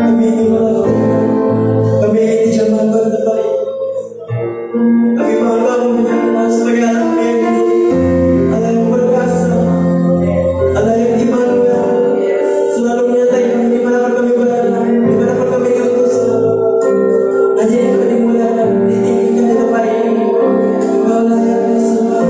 Kami ibadah, kami dijamah terbaik. Kami bangga menyandang sebagai anak yang Allah yang berkuasa, Allah yang Immanuel, selalu menyertai kami dimanapun kami berada, dimanapun kami diutuskan. Hanya Engkau dimuliakan, ditinggikan di tempat ini. Engkau layak disembah.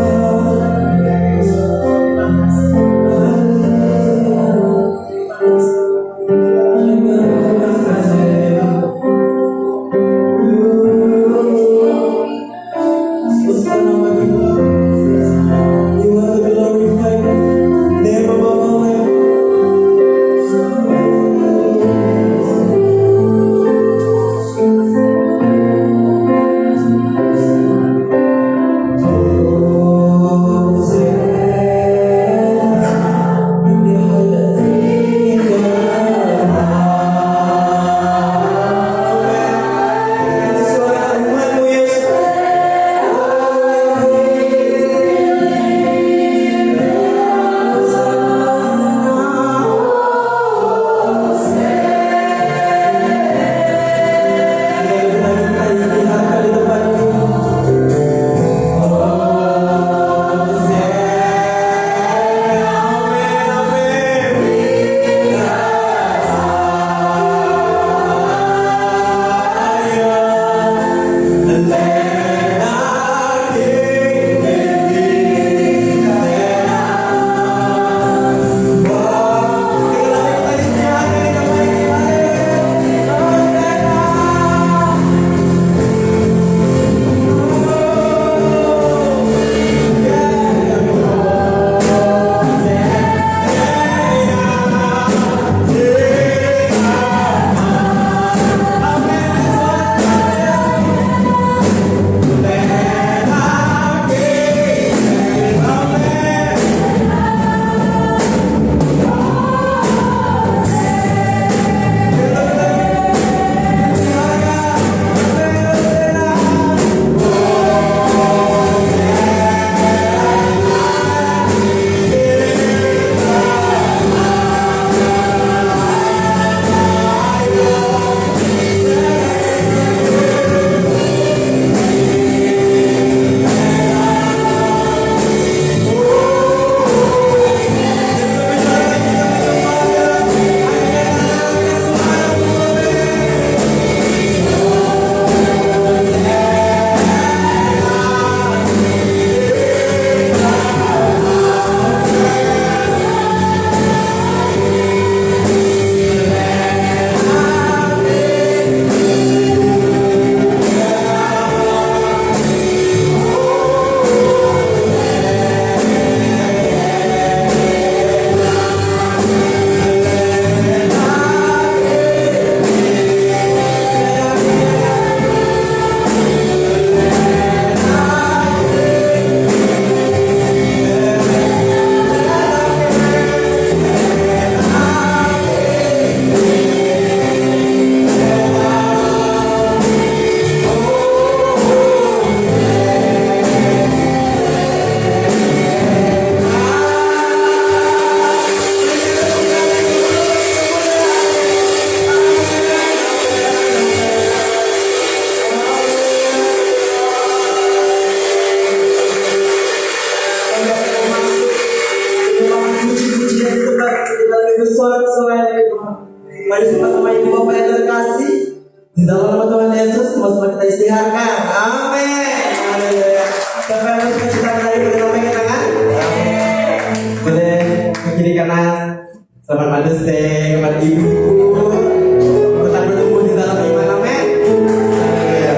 Mari sama-sama Ibu Bapak yang terkasih, di dalam nama Tuhan Yesus sama-sama kita istirahatkan. Amin. Haleluya. Siapa yang suka cita dari berlambaikan tangan? Boleh ke kiri kanan. Selamat Mother's Day kepada ibu. Tetap bertumbuh di dalam iman. Amin. Haleluya.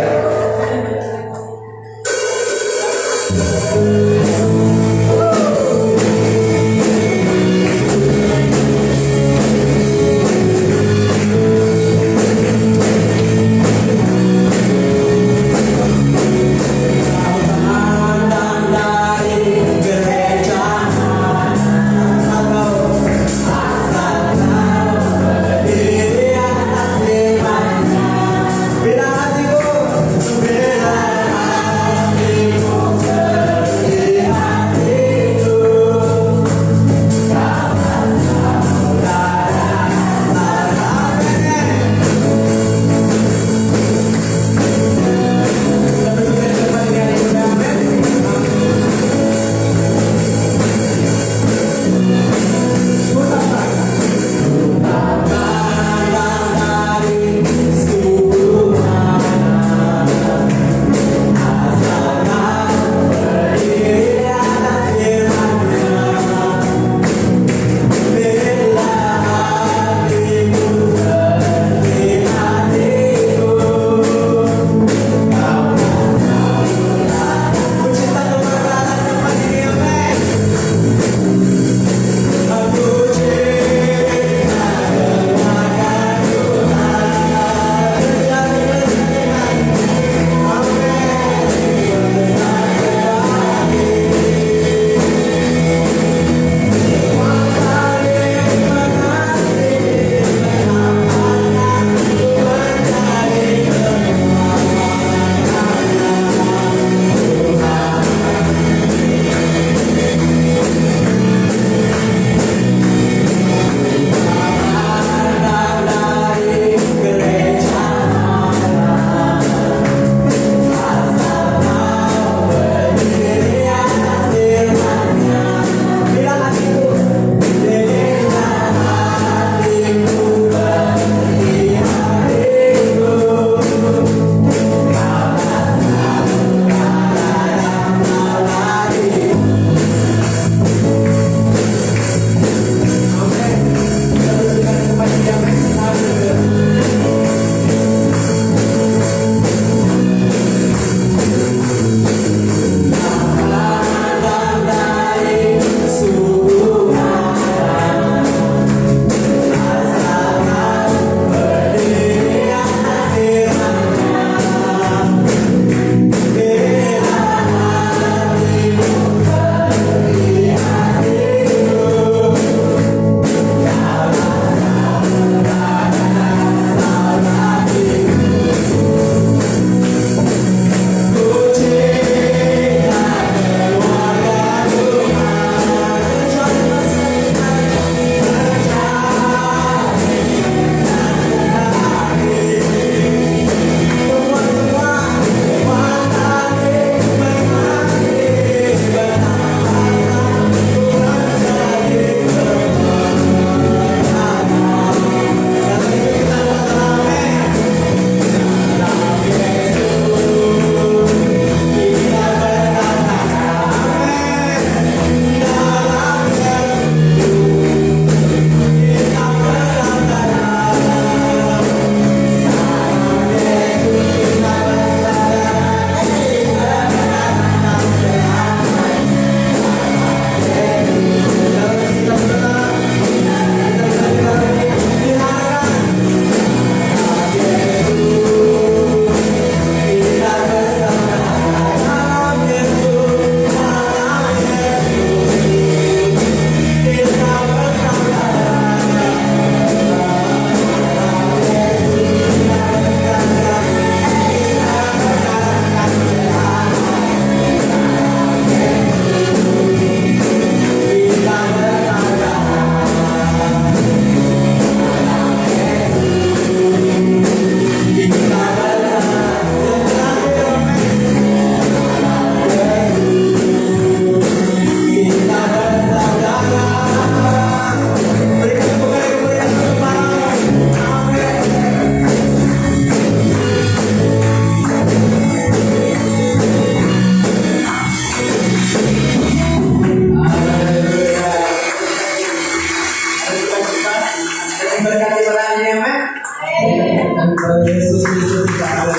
Yesus Kristus tidak ada.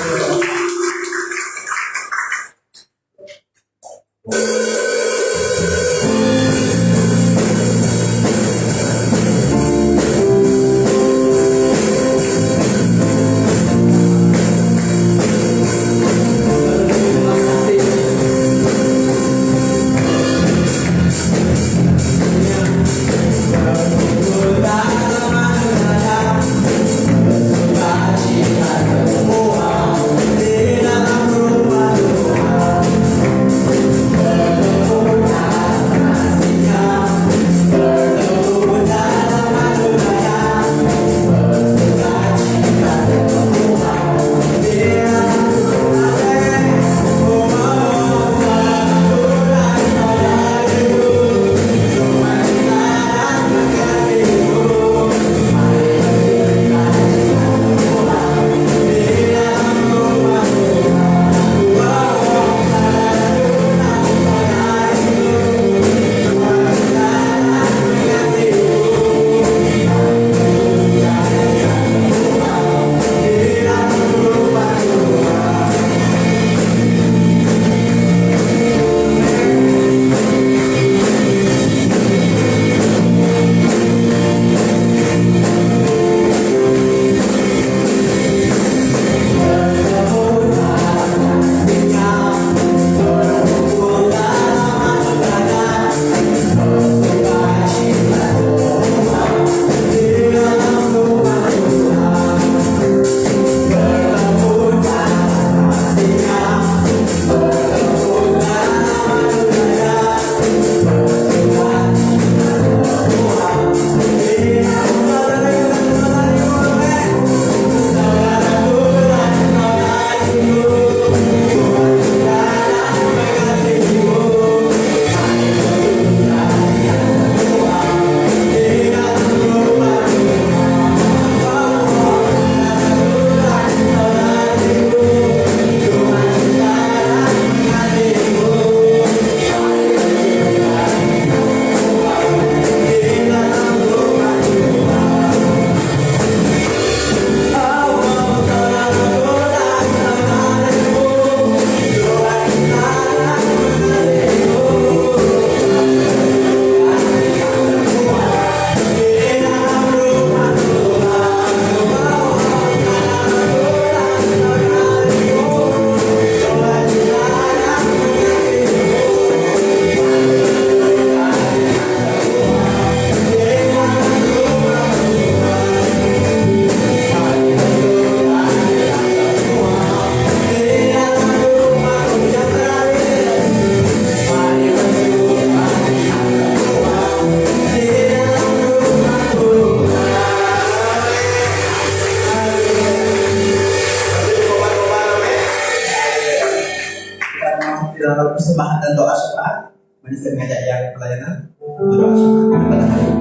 Dalam persembahan dan doa syafaat, mari saya mengajak yang pelayanan untuk doa syafaat pada hari ini.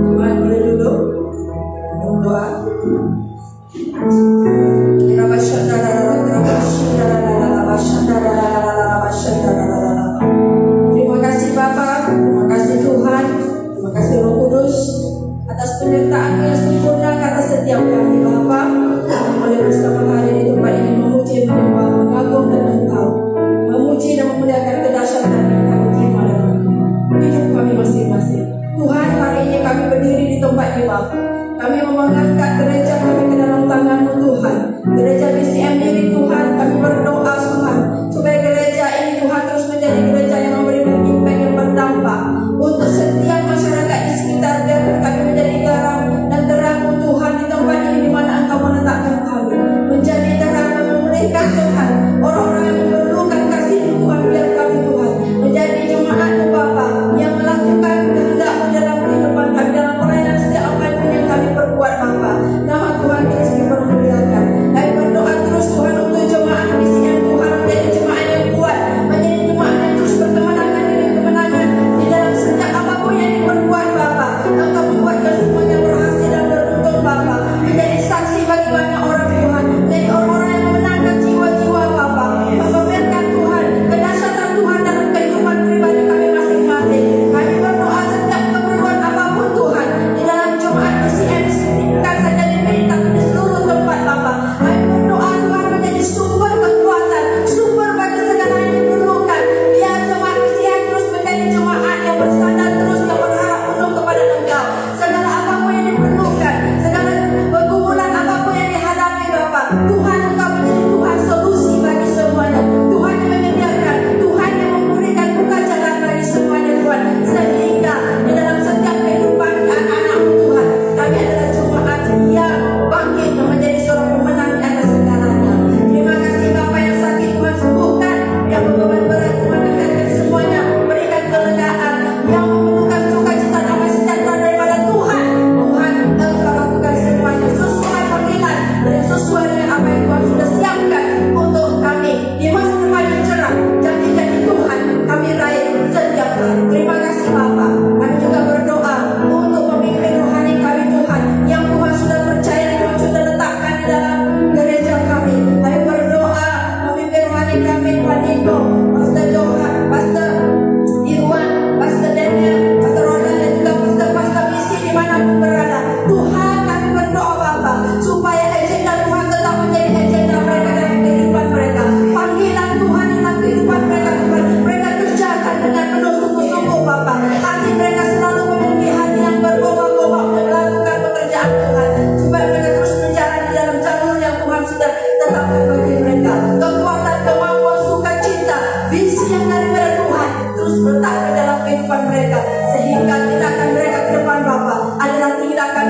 Tuhan boleh duduk berdoa. Terima kasih Bapa, terima kasih Tuhan, terima kasih Roh Kudus atas penyertaan yang sempurna kata setiap kami Bapa. Kami boleh bersama hari di tempat ini memuji, menyembah, mengagum dan engkau, memuji dan memuliakan kedahsyatan yang kami terima dalam hidup kami masing-masing. Tuhan, hari ini kami berdiri di tempat ini Bapa. Kami mengangkat gereja kami ke dalam tangan-Mu Tuhan. Gereja BCM ini Tuhan, kami berdoa Tuhan supaya gereja ini Tuhan terus menjadi gereja yang memberikan impact yang berdampak untuk setiap masyarakat di sekitar dan kami menjadi garam dan terang Tuhan di tempat ini di mana Engkau menetapkan kami menjadi terang dan memulihkan Tuhan orang-orang yang memerlukan kasih Tuhan. Biar kami Tuhan menjadi jemaat Bapa yang melakukan kehendak-Mu dalam kehidupan kami dalam pelayanan setiap apa yang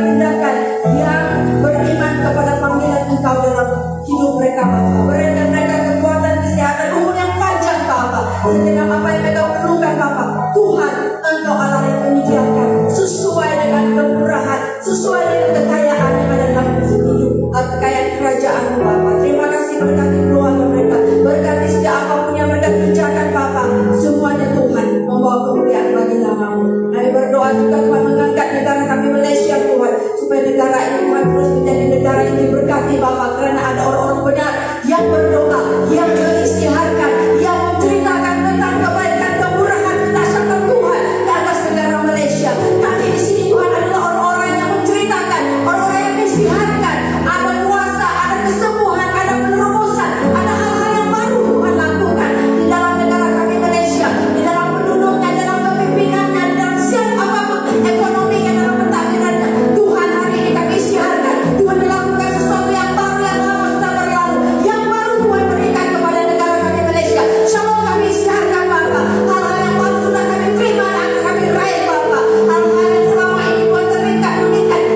tindakan yang beriman kepada panggilan Engkau dalam hidup mereka Bapa. Berikan mereka kekuatan, kesehatan, umur yang panjang Bapa. Setiap apa yang mereka perlukan Bapa, Tuhan Engkau Allah yang menyediakan sesuai dengan kemurahan, sesuai dengan kekayaan yang ada dalam hidup, kekayaan kerajaan Bapa. Terima kasih berkati keluarga mereka, berkati setiap apapun yang mereka kerjakan Bapa. Semuanya Tuhan membawa kemuliaan bagi nama-Mu. Kami berdoa juga Tuhan mengangkat negara kami Malaysia Tuhan, supaya negara ini Tuhan terus menjadi negara yang diberkati Bapa, karena ada orang-orang benar yang berdoa, yang mengisytiharkan, yang menceritakan tentang kebaikan, kemurahan, kedahsyatan Tuhan di atas negara Malaysia. Kami di sini Tuhan adalah orang-orang yang menceritakan, orang-orang yang mengisytiharkan, ada kuasa, ada kesembuhan, ada penerobosan, ada hal-hal yang baru Tuhan lakukan di dalam negara kami Malaysia, di dalam penduduknya, dalam kepemimpinannya, di dalam siapa apapun ekonominya, dalam pentadbirannya. Tuhan hari ini kami isytiharkan, Tuhan melakukan sesuatu yang baru yang lama sudah berlalu, yang baru Tuhan berikan kepada negara kami Malaysia. Shalom kami isytiharkan Bapa, hal-hal yang baru sudah kami terima dan kami raih Bapa. Hal-hal yang selama ini Tuhan terikat,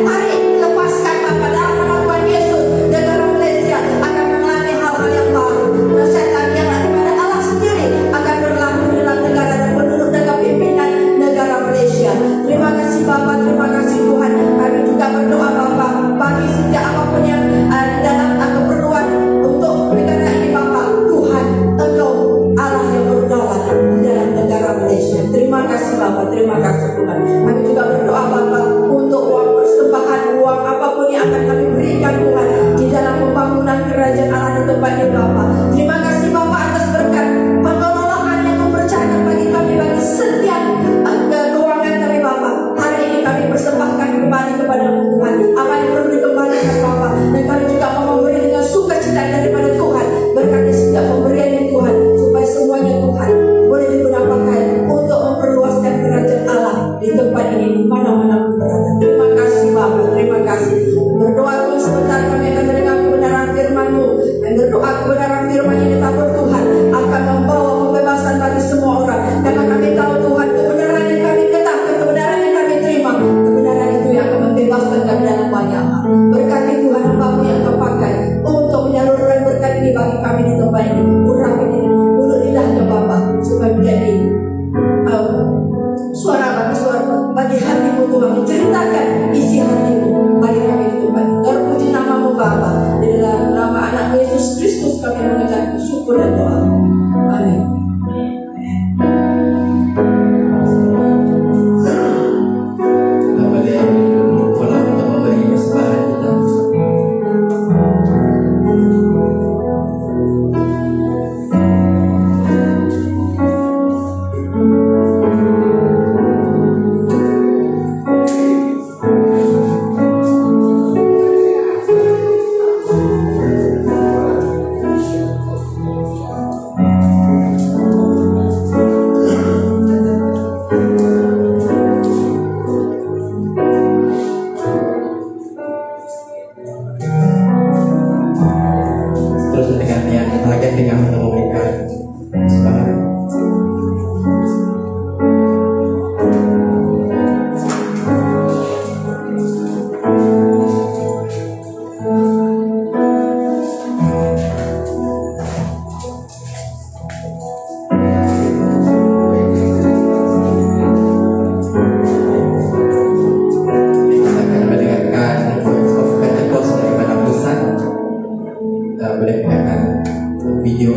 hari ini lepaskan Bapa dalam nama Tuhan Yesus. Negara Malaysia akan mengalami hal-hal yang baru. Setan yang daripada Allah sendiri akan berlaku di dalam negara dan penduduk dan pimpinan negara Malaysia. Terima kasih Bapa, terima kasih Tuhan. Kami juga berdoa Bapa bagi setiap apapun yang di dalam keperluan untuk negara ini Bapa. Tuhan Engkau Allah yang berdaulat di dalam negara Malaysia. Terima kasih Bapa, terima kasih Tuhan. Kami juga berdoa Bapa untuk uang persembahan, uang apapun yang akan kami berikan Tuhan di dalam pembangunan kerajaan Allah di tempat ini Bapa. Terima kasih Bapa atas berkat pengelolaan yang mempercayakan bagi kami, bagi setiap keuangan kami Bapa. Hari ini kami persembahkan kembali kepada Tuhan apa yang perlu dikembalikan Bapa, dan kami juga mau memberi dengan sukacita daripada Tuhan. Berkati setiap pemberian yang Tuhan, supaya semuanya Tuhan boleh digunakan untuk memperluaskan kerajaan Allah di tempat ini, di mana-mana pun berada. Terima kasih Bapa, terima kasih. Berdoa Tuhan sebentar kami akan mendengar kebenaran firman-Mu, dan berdoa kebenaran firman yang ditabur Tuhan akan membawa pembebasan bagi semua orang. Karena kami tahu Tuhan, kebenaran yang kami ketahui, kebenaran yang kami terima, kebenaran itu yang akan membebaskan kami dalam banyak hal. Berkati Tuhan hamba-Mu yang Kau pakai untuk menyalurkan berkat ini bagi kami di tempat ini. Urapi mulut lidahnya Bapa, supaya menjadi suara bagi hati-Mu Tuhan, menceritakan isi hati-Mu bagi kami di tempat ini. Terpuji nama-Mu Bapa, di dalam nama anak Yesus Kristus kami mengucap syukur dan doa. Amin. Boleh pulang untuk memberi persembahan kita. Terus dengan yang target dengan untuk memberikan persembahan. Kita akan mendengarkan Voice of Pentecost dari mana pusat. Kita boleh mendengarkan video.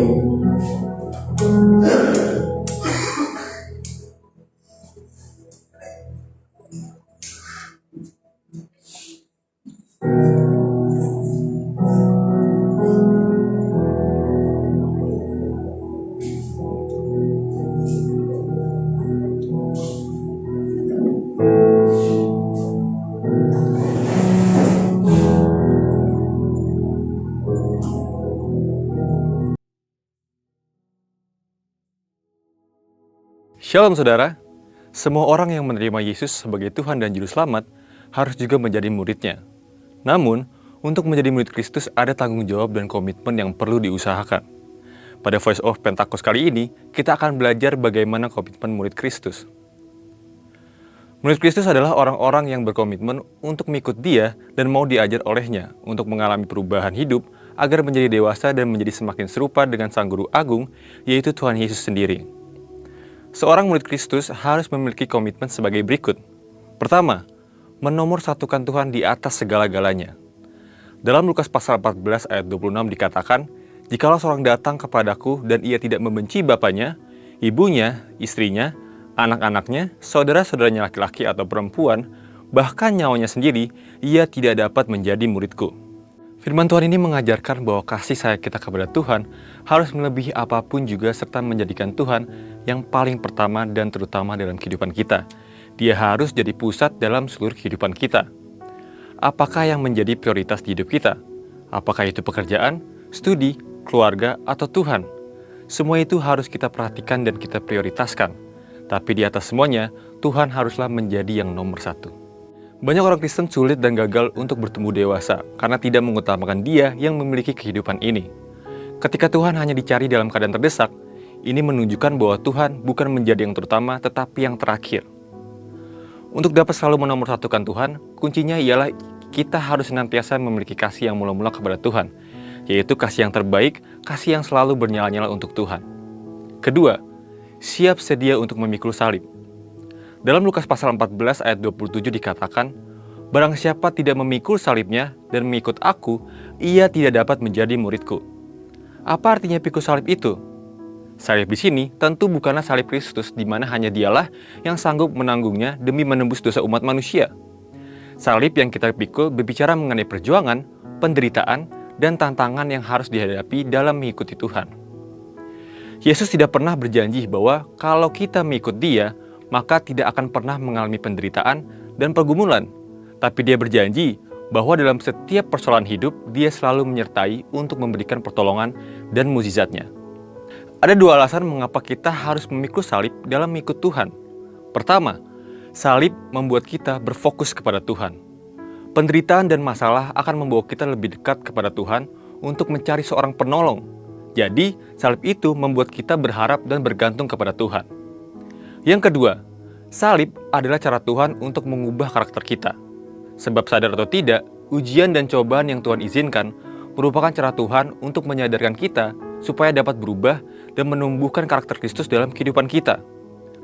Shalom saudara, semua orang yang menerima Yesus sebagai Tuhan dan Juru Selamat harus juga menjadi muridnya. Namun, untuk menjadi murid Kristus ada tanggung jawab dan komitmen yang perlu diusahakan. Pada Voice of Pentecost kali ini, kita akan belajar bagaimana komitmen murid Kristus. Murid Kristus adalah orang-orang yang berkomitmen untuk mengikut Dia dan mau diajar olehnya untuk mengalami perubahan hidup agar menjadi dewasa dan menjadi semakin serupa dengan Sang Guru Agung, yaitu Tuhan Yesus sendiri. Seorang murid Kristus harus memiliki komitmen sebagai berikut. Pertama, menomorsatukan Tuhan di atas segala-galanya. Dalam Lukas pasal 14 ayat 26 dikatakan, "Jikalau seorang datang kepadaku dan ia tidak membenci bapaknya, ibunya, istrinya, anak-anaknya, saudara-saudaranya laki-laki atau perempuan, bahkan nyawanya sendiri, ia tidak dapat menjadi muridku." Firman Tuhan ini mengajarkan bahwa kasih sayang kita kepada Tuhan harus melebihi apapun juga serta menjadikan Tuhan yang paling pertama dan terutama dalam kehidupan kita. Dia harus jadi pusat dalam seluruh kehidupan kita. Apakah yang menjadi prioritas di hidup kita? Apakah itu pekerjaan, studi, keluarga, atau Tuhan? Semua itu harus kita perhatikan dan kita prioritaskan. Tapi di atas semuanya, Tuhan haruslah menjadi yang nomor satu. Banyak orang Kristen sulit dan gagal untuk bertumbuh dewasa karena tidak mengutamakan Dia yang memiliki kehidupan ini. Ketika Tuhan hanya dicari dalam keadaan terdesak, ini menunjukkan bahwa Tuhan bukan menjadi yang terutama tetapi yang terakhir. Untuk dapat selalu menomorsatukan Tuhan, kuncinya ialah kita harus senantiasa memiliki kasih yang mula-mula kepada Tuhan, yaitu kasih yang terbaik, kasih yang selalu bernyala-nyala untuk Tuhan. Kedua, siap sedia untuk memikul salib. Dalam Lukas pasal 14 ayat 27 dikatakan, "Barang siapa tidak memikul salibnya dan mengikut aku, ia tidak dapat menjadi muridku." Apa artinya pikul salib itu? Salib di sini tentu bukanlah salib Kristus di mana hanya Dialah yang sanggup menanggungnya demi menembus dosa umat manusia. Salib yang kita pikul berbicara mengenai perjuangan, penderitaan, dan tantangan yang harus dihadapi dalam mengikuti Tuhan. Yesus tidak pernah berjanji bahwa kalau kita mengikut Dia, maka tidak akan pernah mengalami penderitaan dan pergumulan. Tapi Dia berjanji bahwa dalam setiap persoalan hidup, Dia selalu menyertai untuk memberikan pertolongan dan mukjizat-Nya. Ada dua alasan mengapa kita harus memikul salib dalam mengikut Tuhan. Pertama, salib membuat kita berfokus kepada Tuhan. Penderitaan dan masalah akan membawa kita lebih dekat kepada Tuhan untuk mencari seorang penolong. Jadi, salib itu membuat kita berharap dan bergantung kepada Tuhan. Yang kedua, salib adalah cara Tuhan untuk mengubah karakter kita. Sebab sadar atau tidak, ujian dan cobaan yang Tuhan izinkan merupakan cara Tuhan untuk menyadarkan kita supaya dapat berubah dan menumbuhkan karakter Kristus dalam kehidupan kita.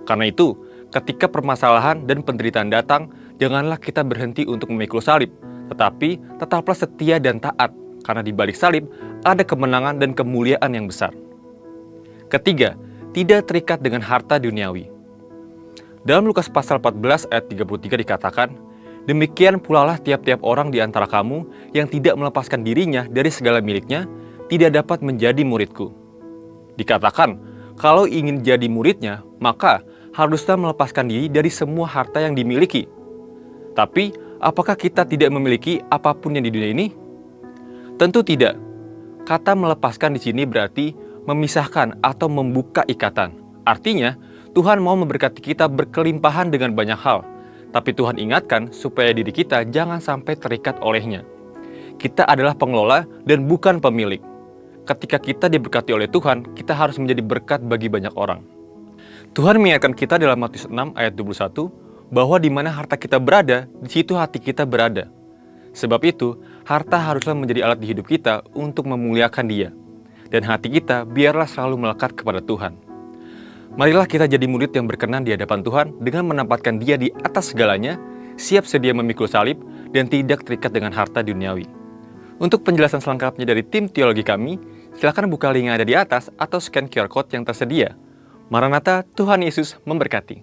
Karena itu, ketika permasalahan dan penderitaan datang, janganlah kita berhenti untuk memikul salib, tetapi tetaplah setia dan taat, karena di balik salib ada kemenangan dan kemuliaan yang besar. Ketiga, tidak terikat dengan harta duniawi. Dalam Lukas pasal 14 ayat 33 dikatakan, "Demikian pulalah tiap-tiap orang di antara kamu yang tidak melepaskan dirinya dari segala miliknya, tidak dapat menjadi muridku." Dikatakan, kalau ingin jadi muridnya, maka haruslah melepaskan diri dari semua harta yang dimiliki. Tapi, apakah kita tidak memiliki apapun yang di dunia ini? Tentu tidak. Kata melepaskan di sini berarti memisahkan atau membuka ikatan. Artinya, Tuhan mau memberkati kita berkelimpahan dengan banyak hal, tapi Tuhan ingatkan supaya diri kita jangan sampai terikat olehnya. Kita adalah pengelola dan bukan pemilik. Ketika kita diberkati oleh Tuhan, kita harus menjadi berkat bagi banyak orang. Tuhan mengingatkan kita dalam Matius 6 ayat 21, bahwa di mana harta kita berada, di situ hati kita berada. Sebab itu, harta haruslah menjadi alat di hidup kita untuk memuliakan Dia. Dan hati kita biarlah selalu melekat kepada Tuhan. Marilah kita jadi murid yang berkenan di hadapan Tuhan dengan menempatkan Dia di atas segalanya, siap sedia memikul salib, dan tidak terikat dengan harta duniawi. Untuk penjelasan selengkapnya dari tim teologi kami, silakan buka link yang ada di atas atau scan QR Code yang tersedia. Maranatha, Tuhan Yesus memberkati.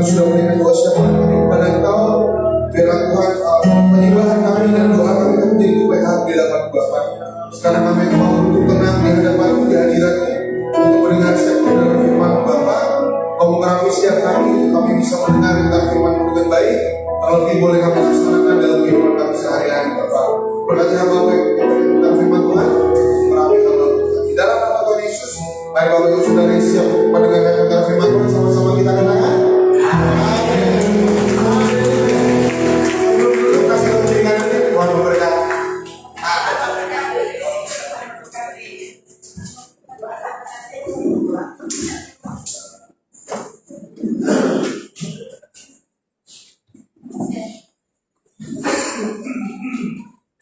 sudah menerima doa setiap kami kepada Engkau. Biarlah Tuhan penyembahan kami dan doa kami itu menjadi UPH di hadapan Bapa. Sekarang kami mau duduk tenang di hadapan di hadirat-Mu untuk mendengar setiap kebenaran firman Bapa. Kau mengurapi setiap kami bisa mendengar tentang firman-Mu dengan baik. Kalau lebih boleh kami laksanakan dalam kehidupan kami sehari-hari Bapa. Berkati hamba-Mu tentang firman Tuhan. Merapi hamba di dalam nama Tuhan Yesus. Baik Bapak Ibu Saudara yang siap mendengarkan tentang firman Tuhan, sama-sama kita katakan.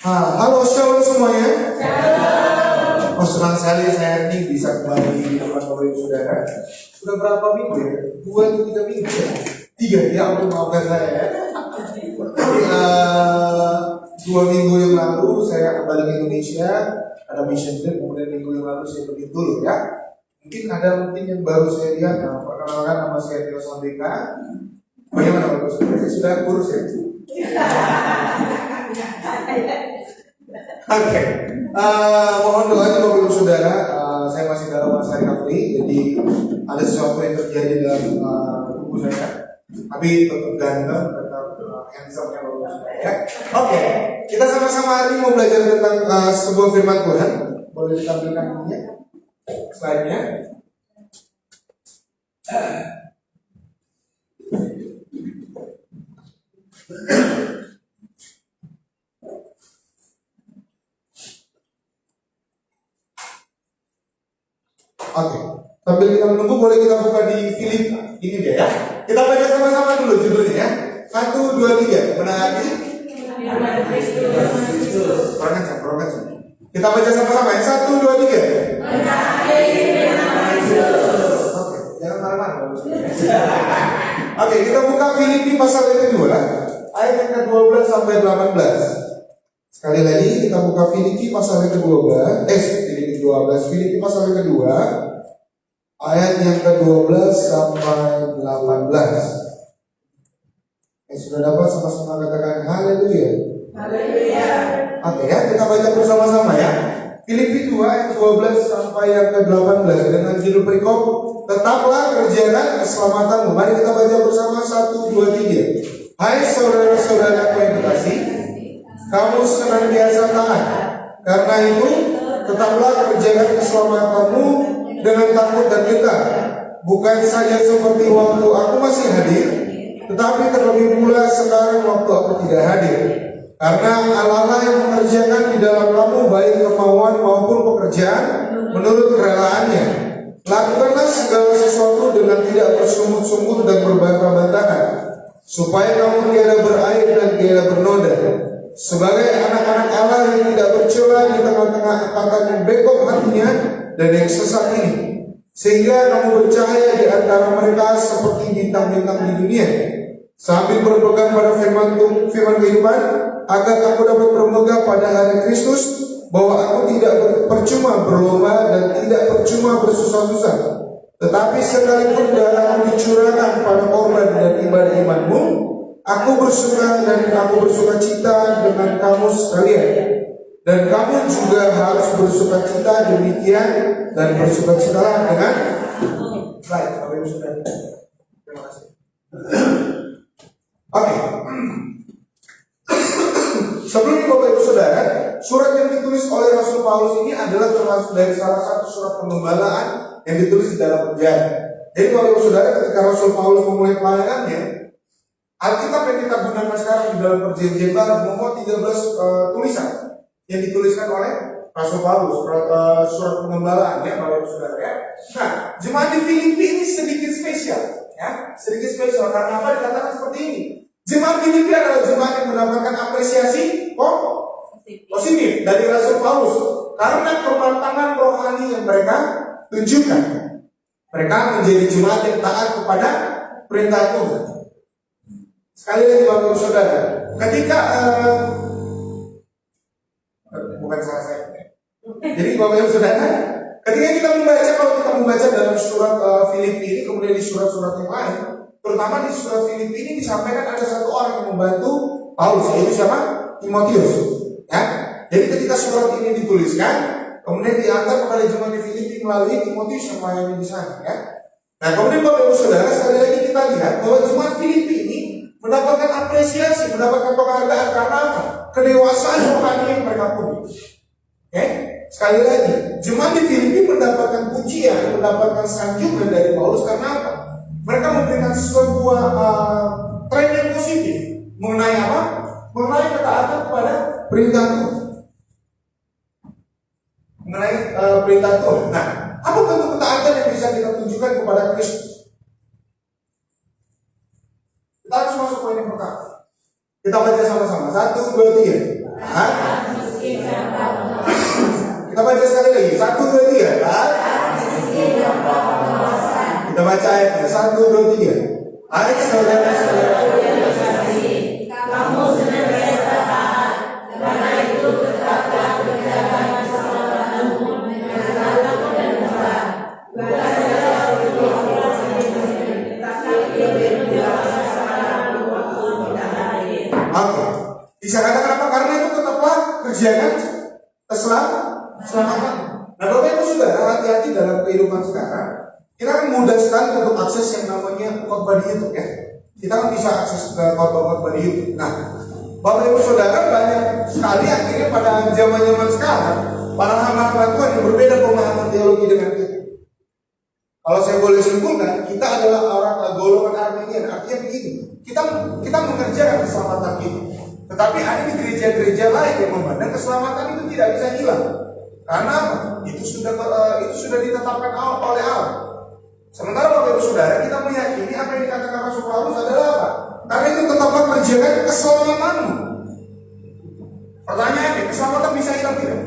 Halo shalom semuanya. Oh, senang sekali saya ini bisa kembali di depan Bapak Ibu Saudara. Sudah berapa minggu ya? 2 atau 3 minggu ya? 3 ya, untuk maafkan saya ya. Tapi 2 minggu yang lalu saya kembali ke Indonesia, ada mission trip. Kemudian minggu yang lalu saya pergi dulu ya. Mungkin yang baru saya lihat. Perkenalkan, nama saya Tio Sandika. Bagaimana Bapak Ibu Saudara? Saya sudah kurus ya. Oke, mohon doanya Bapak Ibu Saudara. Saya masih dalam masa recovery, jadi ada sesuatu yang terjadi dalam tubuh saya. Tapi tetap ganteng, tetap handsome ya Bapak Ibu Saudara ya. Oke, kita sama-sama hari ini mau belajar tentang sebuah firman Tuhan. Boleh ditampilkan ini slide-nya. Oke, sambil kita menunggu boleh kita buka di Filipi. Ini dia ya. Kita baca sama-sama dulu judulnya ya. 1, 2, 3. Menaati kurang aja. Kita baca sama-sama ya. 1, 2, 3. Oke, jangan marah-marah. Oke, kita buka Filipi pasal yang kedua, ayat yang ke-12 sampai 18. Sekali lagi kita buka Filipi pasal yang ke-12, Filipi 12, Filipi pasal yang kedua, ayat yang ke-12 sampai 18. Sudah dapat sama-sama katakan haleluya. Haleluya. Oke ya, kita baca bersama-sama ya. Filipi 2 ayat 12 sampai yang ke-18 dengan judul perikop tetaplah kerjakan keselamatanmu. Mari kita baca bersama 1, 2, 3. Hai saudara-saudaraku yang kekasih, kamu senantiasa taat. Karena itu, tetaplah kerjakan keselamatanmu dengan takut dan gentar. Bukan saja seperti waktu aku masih hadir, tetapi terlebih pula sekarang waktu aku tidak hadir. Karena Allah yang mengerjakan di dalam kamu baik kemauan maupun pekerjaan menurut kerelaannya. Lakukanlah segala sesuatu dengan tidak bersungut-sungut dan berbantah-bantahan, supaya kamu tiada beraib dan tiada bernoda, sebagai anak-anak Allah yang tidak bercela di tengah-tengah angkatan yang bengkok hatinya dan yang sesat ini, sehingga kamu bercahaya di antara mereka seperti bintang-bintang di dunia, sambil berpegang pada firman kehidupan, agar aku dapat bermegah pada hari Kristus, bahwa aku tidak percuma berlomba dan tidak percuma bersusah-susah, tetapi sekalipun darahku dicurahkan pada korban dan ibadah imanmu, aku bersuka dan aku bersuka cita dengan kamu sekalian. Dan kamu juga harus bersuka cita demikian, dan bersuka citalah dengan baik. Bapak Ibu Saudara, terima kasih. Oke. Sebelum itu Bapak Ibu Saudara, surat yang ditulis oleh Rasul Paulus ini adalah termasuk dari salah satu surat pengembalaan yang ditulis di dalam penjara. Jadi Bapak Ibu Saudara, ketika Rasul Paulus memulai pelayanannya, Alkitab yang kita gunakan sekarang di dalam perjanjian baru memuat 13 tulisan yang dituliskan oleh Rasul Paulus, surat pengembalaan ya Bapak Ibu Saudara ya. Nah, jemaat di Filipi ini sedikit spesial ya, sedikit spesial karena apa dikatakan seperti ini? Jemaat Filipi adalah jemaat yang mendapatkan apresiasi positif dari Rasul Paulus karena kematangan rohani yang mereka tunjukkan. Mereka menjadi jemaat yang taat kepada perintah Tuhan. Sekali lagi Bapak Ibu Saudara, ketika bukan salah saya. Jadi Bapak Ibu Saudara, ketika kita membaca, kalau kita membaca dalam surat Filipi ini kemudian di surat-surat yang lain, Terutama di surat Filipi ini disampaikan ada satu orang yang membantu Paulus, yaitu siapa? Timotius. Ya. Jadi ketika surat ini dituliskan, kemudian diantar kepada jemaat di Filipi melalui Timotius yang melayani di sana. Ya. Nah, kemudian Bapak Ibu Saudara, sekali lagi kita lihat bahwa jemaat Filipi ini mendapatkan apresiasi, mendapatkan penghargaan karena apa? Kedewasaan rohani yang mereka punya. Oke? Sekali lagi, jemaat di Filipi mendapatkan pujian, mendapatkan sanjungan dari Paulus karena apa? Mereka memberikan sebuah tren yang positif mengenai apa? Mengenai ketaatan kepada perintah Tuhan. Mengenai perintah Tuhan. Nah, apa bentuk ketaatan yang bisa kita tunjukkan kepada Kristus? Kita harus masuk poin yang pertama. Kita baca sama-sama. 1, 2, 3. Hah? Kita baca sekali lagi. 1, 2, 3. Hah? Kita baca ayatnya. 1, 2, 3. Hai saudara-saudara, kamu senantiasa taat, karena itu tetaplah berjalan keselamatanmu dengan sabar dan tepat. Bukan saja seperti orang tetapi lebih berjasa sekarang waktu tidak hadir. Oke. Bisa katakan apa? Karena itu tetaplah kerjakan keselamatan. Nah, Bapak Ibu Saudara, hati-hati dalam kehidupan sekarang. Kita kan mudah sekali untuk akses yang namanya khotbah di YouTube ya. Kita kan bisa akses ke khotbah di YouTube. Nah, Bapak Ibu Saudara, banyak sekali akhirnya pada zaman-zaman sekarang para hamba-hamba Tuhan yang berbeda pemahaman teologi dengan kita. Kalau saya boleh simpulkan, kita adalah orang golongan Arminian. Artinya begini, kita mengerjakan keselamatan kita. Tetapi ada di gereja-gereja lain yang memandang keselamatan itu tidak bisa hilang. Karena apa? Itu sudah ditetapkan oleh Allah. Sementara Bapak Ibu Saudara, kita meyakini apa yang dikatakan Rasul Paulus adalah apa? Karena itu tetaplah kerjakan keselamatanmu. Pertanyaannya, keselamatan bisa hilang tidak?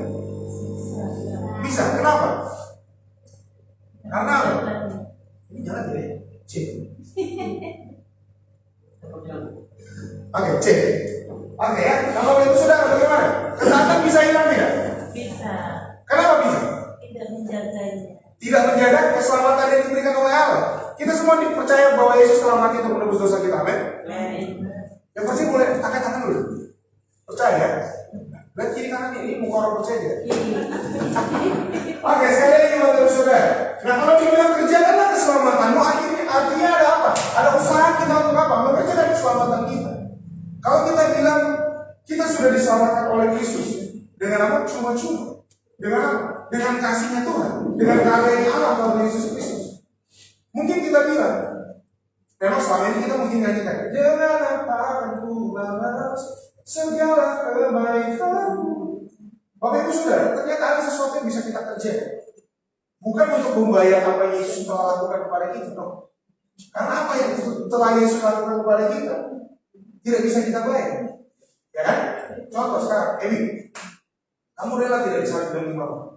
Bisa. Kenapa? Karena apa? Ini jalan tidak ya? Cek. Oke, cek. Oke ya, kalau Bapak Ibu Saudara bagaimana? Ketaatan bisa hilang tidak? Bisa. Kenapa bisa? Tidak menjaganya. Tidak menjaga keselamatan yang diberikan oleh Allah. Kita semua dipercaya bahwa Yesus telah mati untuk menebus dosa kita, amin? Yang pasti boleh angkat tangan dulu. Percaya ya? Lihat kiri kanan ini muka orang percaya dia. Oke, sekali lagi Bapak Ibu Saudara. Nah, kalau dibilang kerjakanlah keselamatanmu, artinya ada apa? Ada usaha kita untuk apa? Mengerjakan keselamatan kita. Kalau kita bilang kita sudah diselamatkan oleh Kristus dengan apa? Cuma-cuma. Dengan apa? Dengan kasihnya Tuhan, dengan karya Allah Tuhan Yesus Kristus. Mungkin kita bilang, memang selama ini kita mungkin nyanyikan, jangan akan ku balas segala kebaikanmu. Bapak Ibu Saudara, ternyata ada sesuatu yang bisa kita kerjakan. Bukan untuk membayar apa yang Yesus telah lakukan kepada kita, no. Karena apa yang telah Yesus lakukan kepada kita tidak bisa kita bayar. Ya kan? Contoh sekarang, Ebi, kamu rela tidak disalib demi Mama?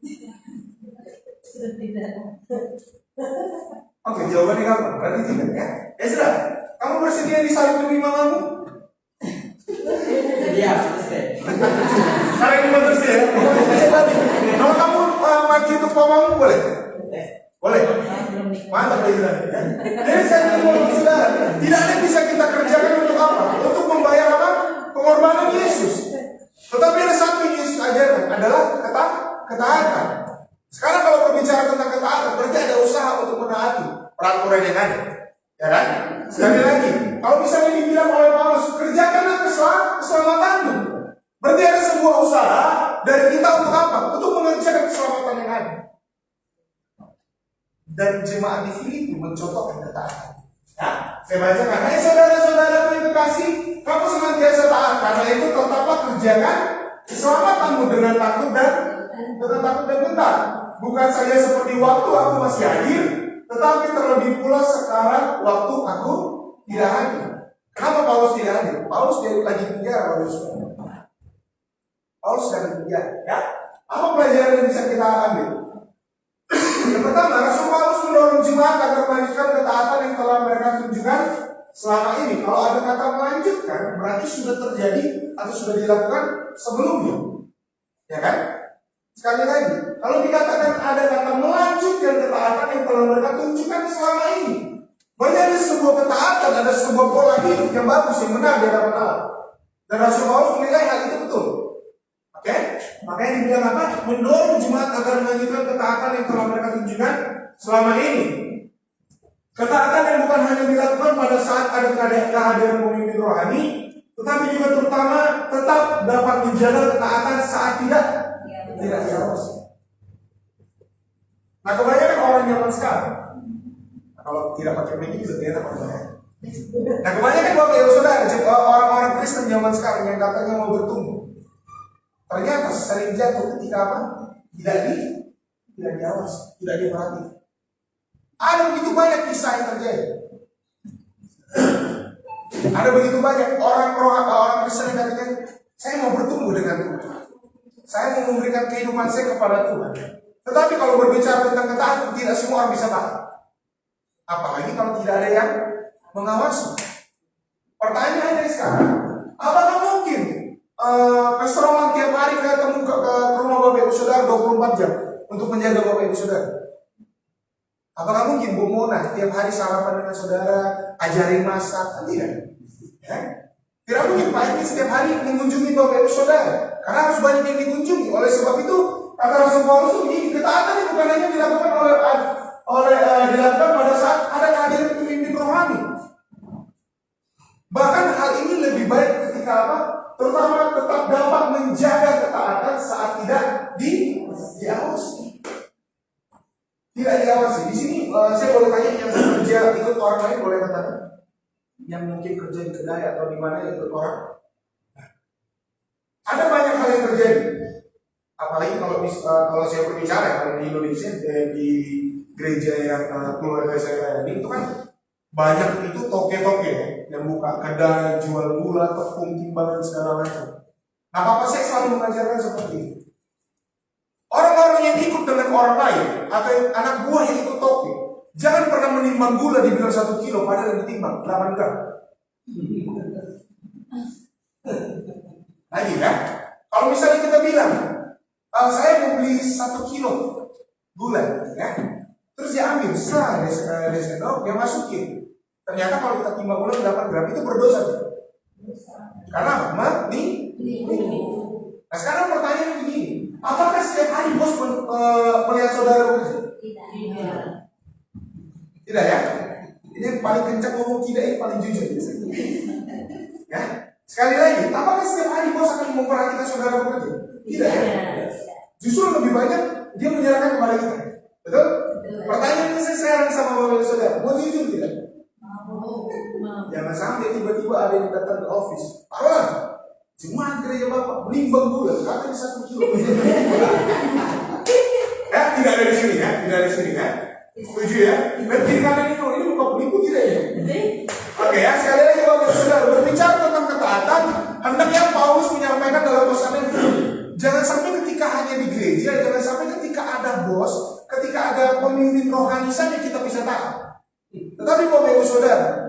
Tidak. Oke, jawabannya gampang, berarti tidak ya. Ezra, kamu bersedia disalib demi mamamu? Iya, Karena ini betul sih ya. Kalau kamu mati untuk mamamu boleh? Boleh. Mantap Ezra. Ya. Jadi saya ingin Saudara, tidak ada yang bisa kita kerjakan untuk apa? Untuk membayar apa? Pengorbanan Yesus. Tetapi ada satu yang Yesus ajarkan adalah ketaatan. Sekarang kalau berbicara tentang ketaatan, berarti ada usaha untuk menaati peraturan yang ada. Ya kan? Sekali lagi, kalau misalnya dibilang oleh Paulus, kerjakanlah keselamatanmu. Berarti ada sebuah usaha dari kita untuk apa? Untuk mengerjakan keselamatan yang ada. Dan jemaat di Filipi mencontohkan ketaatan. Ya, saya bacakan. Hai saudara-saudara yang kekasih, kamu senantiasa taat, karena itu tetaplah kerjakan keselamatanmu dengan takut dan gentar. Bukan saja seperti waktu aku masih hadir, tetapi terlebih pula sekarang waktu aku tidak hadir. Kenapa Paulus tidak hadir? Paulus lagi di penjara, Paulus sedang di penjara. Ya, apa pelajaran yang bisa kita ambil? Yang pertama, Rasul Paulus mendorong jemaat agar melanjutkan ketaatan yang telah mereka tunjukkan selama ini. Kalau ada kata melanjutkan, berarti sudah terjadi atau sudah dilakukan sebelumnya. Ya kan? Sekali lagi, kalau dikatakan ada kata melanjutkan ketaatan yang telah mereka tunjukkan selama ini, Berarti ada sebuah ketaatan, ada sebuah pola hidup yang bagus, yang benar di hadapan Allah. Dan Rasul Paulus menilai hal itu betul. Oke? Makanya dibilang apa? Mendorong jemaat agar melanjutkan ketaatan yang telah mereka tunjukkan selama ini. Ketaatan yang bukan hanya dilakukan pada saat ada kehadiran pemimpin rohani, tetapi juga terutama tetap dapat menjaga ketaatan saat tidak diawasi. Nah, kebanyakan orang zaman sekarang, kalau tidak pakai media bisa enak orangnya. Nah, kebanyakan bapak ibu saudara, orang-orang Kristen zaman sekarang yang katanya mau bertumbuh, ternyata sering jatuh ketika apa? Tidak diawasi, tidak diperhatikan. Ada begitu banyak kisah yang terjadi. Ada begitu banyak orang Kristen yang katanya, saya mau bertumbuh dengan Tuhan, saya mau memberikan kehidupan saya kepada Tuhan. Tetapi kalau berbicara tentang ketaatan, tidak semua orang bisa taat. Apalagi kalau tidak ada yang mengawasi. Pertanyaannya sekarang, apakah mungkin Pastor Roman tiap hari ketemu ke rumah Bapak Ibu Saudara 24 jam untuk menjaga Bapak Ibu Saudara? Apakah mungkin Bu Mona tiap hari sarapan dengan saudara, ajarin masak? Tidak. Ya? Tidak mungkin Pak Edi setiap hari mengunjungi Bapak Ibu Saudara, karena harus banyak yang dikunjungi. Oleh sebab itu, kata Rasul Paulus ini ketaatan yang bukan hanya dilakukan dilakukan pada saat ada kehadiran pemimpin rohani. Bahkan hal ini lebih baik ketika apa? Terutama tetap dapat menjaga ketaatan saat tidak diawasi. Tidak diawasi. Di sini saya boleh tanya yang bekerja ikut orang lain boleh katakan? Yang mungkin kerja di kedai atau di mana ikut orang? Ada banyak hal yang terjadi. Apalagi kalau saya berbicara kalau di Indonesia di gereja yang keluarga saya ini itu kan banyak itu toke-toke yang buka kedai jual gula, tepung, timbangan segala macam. Nah, Bapak saya selalu mengajarkan seperti itu. Orang-orang yang ikut dengan orang lain atau anak buah yang ikut toke, jangan pernah menimbang gula dibilang 1 kilo padahal yang ditimbang 8 gram. Lagi kan? Kalau misalnya kita bilang saya mau beli 1 kilo gula, ya. Terus dia ambil, dia sendok, dia masukin. Ternyata kalau kita timbang gula 8 gram itu berdosa. Karena apa? Nah, sekarang pertanyaannya begini, apakah setiap hari bos melihat saudara bekerja? Tidak ya? Ini yang paling kencang ngomong tidak, ini paling jujur. Ya? Sekali lagi, apakah setiap hari bos akan memperhatikan saudara bekerja? Tidak ya? Justru lebih banyak dia menyerahkan kepada kita. Betul? Pertanyaannya saya sekarang sama bapak saudara, mau jujur tidak? Jangan sampai tiba-tiba ada yang datang ke office. Pak, cuma gereja bapak menimbang gula, katanya 1 kilo. Ya, tidak ada di sini ya, tidak ada di sini ya. Setuju ya? Dan kiri kanan ini bukan penipu tidak ya? Oke ya, sekali lagi bapak saudara berbicara tentang ketaatan, hendaknya Paulus menyampaikan dalam pesannya begini. Jangan sampai ketika hanya di gereja, jangan sampai ketika ada bos, ketika ada pemimpin rohani saja kita bisa taat. Tetapi bapak ibu saudara,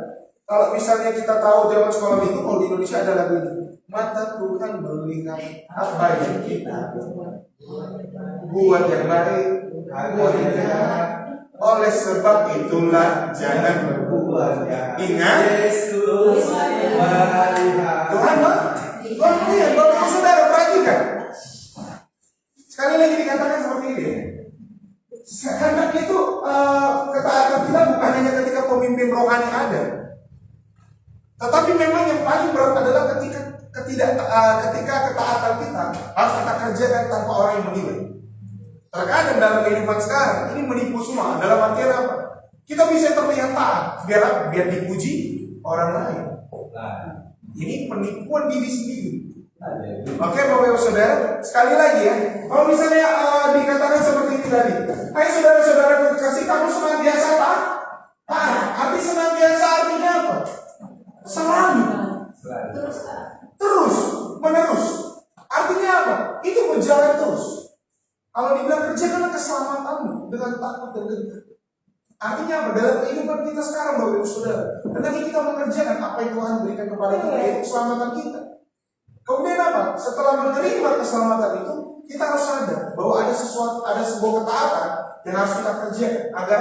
kalau misalnya kita tahu zaman sekolah minggu, kalau di Indonesia ada lagu ini, mata Tuhan melihat apa yang kita buat yang baik, buat yang jahat. Oleh sebab itulah jangan berbuat jahat. Ingat, Yesus melihat. Tuhan melihat. Bapak ibu saudara perhatikan. Sekali lagi dikatakan seperti ini. Karena itu ketaatan kita bukan hanya ketika pemimpin rohani ada, tetapi memang yang paling berat adalah ketika ketaatan kita harus kita kerjakan tanpa orang yang menilai. Terkadang dalam kehidupan sekarang ini menipu semua. Dalam artian apa? Kita bisa terlihat taat biar dipuji orang lain. Ini penipuan diri sendiri. Oke, bapak ibu saudara, sekali lagi ya. Kalau misalnya dikatakan seperti ini tadi, hai saudara-saudara kekasih, kamu senantiasa taat. Arti senantiasa artinya apa? Selalu. Terus, menerus. Artinya apa? Itu berjalan terus. Kalau dibilang kerjakanlah keselamatanmu dengan takut dan gentar. Artinya apa? Dalam kehidupan kita sekarang, bapak ibu saudara, hendaknya kita mengerjakan apa yang Tuhan berikan kepada kita, yaitu keselamatan kita. Kemudian apa? Setelah menerima keselamatan itu, kita harus sadar bahwa ada sebuah ketaatan yang harus kita kerjakan agar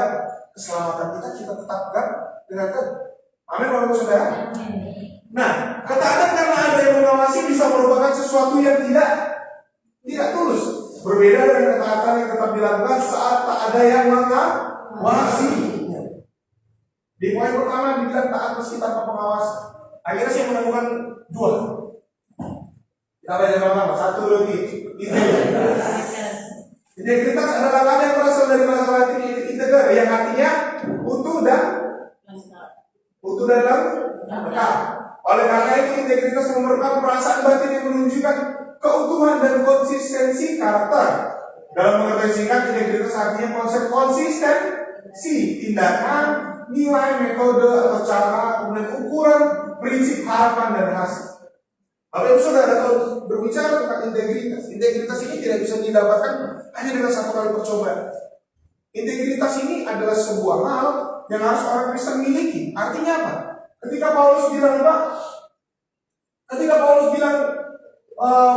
keselamatan kita tetapkan Kelihatan? Amin, Bapak Ibu Saudara. Nah, ketaatan karena ada yang mengawasi bisa merupakan sesuatu yang tidak tulus. Berbeda dengan ketaatan yang tetap dilakukan saat tak ada yang mengawasi. Di poin pertama dibilang taat meski tanpa pengawas. Akhirnya saya menemukan dua. Kita baca sama-sama. 1, 2, 3. Integritas adalah kata yang berasal dari bahasa Latin integer, yang artinya utuh dan lengkap. Oleh karena itu, integritas memerlukan perasaan batin yang menunjukkan keutuhan dan konsistensi karakter. Dalam pengertian singkat, integritas artinya konsep konsistensi tindakan, nilai, metode atau cara, kemudian ukuran, prinsip, harapan dan hasil. Bapak Ibu Saudara, kalau berbicara tentang integritas ini tidak bisa didapatkan hanya dengan satu kali percobaan. Integritas ini adalah sebuah hal yang harus orang Kristen miliki. Artinya apa? Ketika Paulus bilang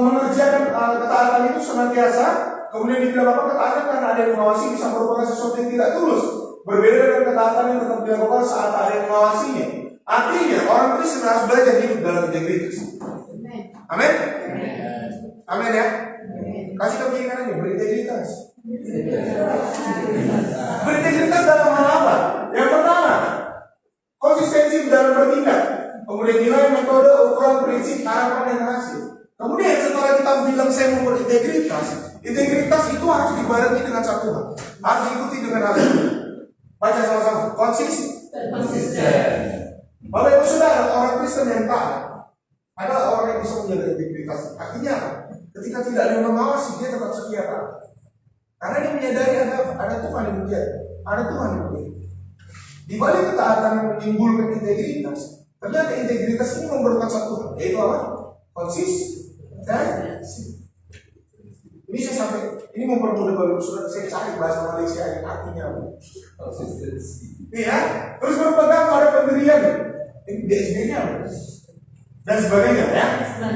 mengerjakan ketaatan itu senantiasa, kemudian dibilang apa? Ketaatan karena ada yang mengawasi bisa merupakan sesuatu yang tidak tulus. Berbeda dengan ketaatan yang tetap dilakukan saat ada yang mengawasinya. Artinya orang Kristen harus belajar hidup dalam integritas. Amin? Amin ya? Kasih ke kiri kanannya, berintegritas. Berintegritas dalam hal apa? Yang pertama, konsistensi dalam bertindak. Kemudian nilai, metode, ukuran, prinsip, harapan, dan hasil. Kemudian setelah kita bilang saya mau berintegritas, integritas itu harus dibarengi dengan satu hal. Harus diikuti dengan hal ini. Baca sama-sama. Konsisten. Bapak Ibu Saudara, orang Kristen yang taat adalah orang yang bisa menjaga integritas. Artinya apa? Ketika tidak ada yang mengawasi, dia tetap setia taat. Karena dia menyadari ada Tuhan yang menjaga, ada Tuhan yang menjaga. Di balik ketaatan yang menimbulkan integritas, ternyata integritas ini memerlukan satu hal, yaitu apa? Konsistensi. Ini saya sampai, ini mempermudah Bapak Ibu Saudara, saya cari bahasa Malaysia yang artinya apa? Konsistensi. Iya, terus berpegang pada pendirian. Ini DSB-nya apa? Dan sebagainya ya.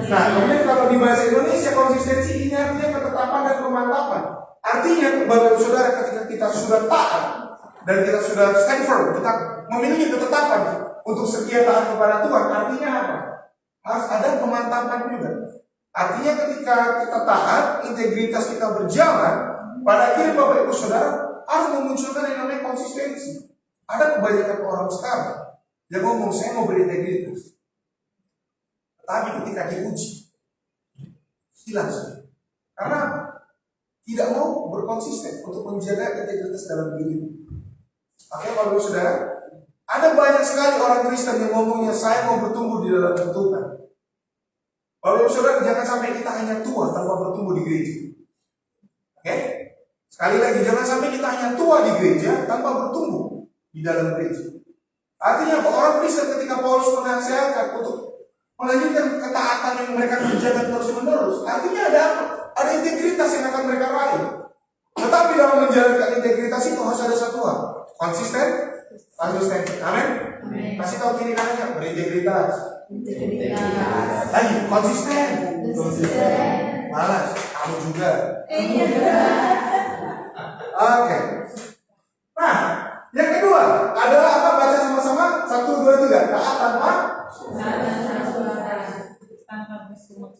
Nah, kemudian kalau di bahasa Indonesia konsistensi ini artinya ketetapan dan kemantapan. Artinya Bapak Ibu Saudara, ketika kita sudah taat dan kita sudah stand firm, kita memiliki ketetapan untuk setia taat kepada Tuhan, artinya apa? Harus ada kemantapan juga. Artinya ketika kita taat, integritas kita berjalan, pada akhirnya Bapak Ibu Saudara harus memunculkan yang namanya konsistensi. Ada kebanyakan orang sekarang yang ngomong saya mau berintegritas, tapi ketika diuji hilang sudah. Karena tidak mau berkonsisten untuk menjaga integritas dalam diri. Makanya Bapak Ibu Saudara, ada banyak sekali orang Kristen yang ngomongnya saya mau bertumbuh di dalam Tuhan. Bapak Ibu Saudara, jangan sampai kita hanya tua tanpa bertumbuh di gereja. Oke? Sekali lagi, jangan sampai kita hanya tua di gereja tanpa bertumbuh di dalam gereja. Artinya orang Kristen ketika Paulus menasihatkan untuk melanjutkan ketaatan yang mereka kerjakan terus-menerus, artinya ada apa? Ada integritas yang akan mereka raih. Tetapi dalam menjalankan integritas itu harus ada satu hal, konsisten. Amin. Kasih tahu kiri kanannya, berintegritas. Lagi, konsisten. Malas, kamu juga. Oke. Nah, yang kedua adalah apa? Baca sama-sama. 1, 2, 3. Taat tanpa.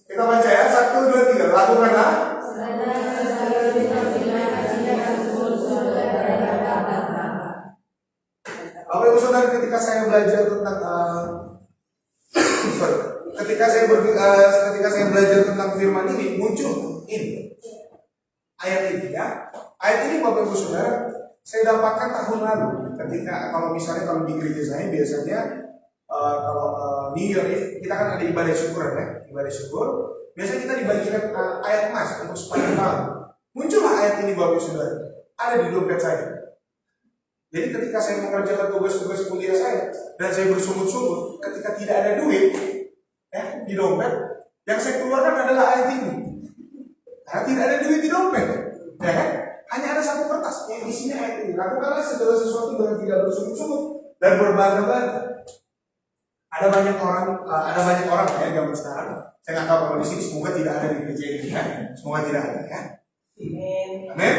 Kita baca ya. 1, 2, 3. Lakukanlah. Bapak Ibu Saudara, ketika saya belajar tentang ketika saya belajar tentang firman ini, muncul ini ayat ini ya. Ayat ini Bapak Ibu Saudara, saya dapatkan tahun lalu ketika kalau di gereja saya biasanya kalau New Year Eve kita kan ada ibadah syukur ya, ibadah syukur. Biasanya kita dibagikan ayat emas untuk sepanjang tahun. Muncullah ayat ini Bapak Ibu Saudara, ada di dompet saya. Jadi ketika saya mengerjakan tugas-tugas kuliah saya dan saya bersungut-sungut, ketika tidak ada duit ya di dompet, yang saya keluarkan adalah ayat ini. Karena tidak ada duit di dompet, ya kan? Hanya ada satu kertas yang isinya ayat ini. Lakukanlah segala sesuatu dengan tidak bersungut-sungut dan berbangga-bangga. Ada banyak orang ya zaman sekarang. Saya nggak tahu kalau di sini, semoga tidak ada di gereja ini ya. Semoga tidak ada ya. Amin.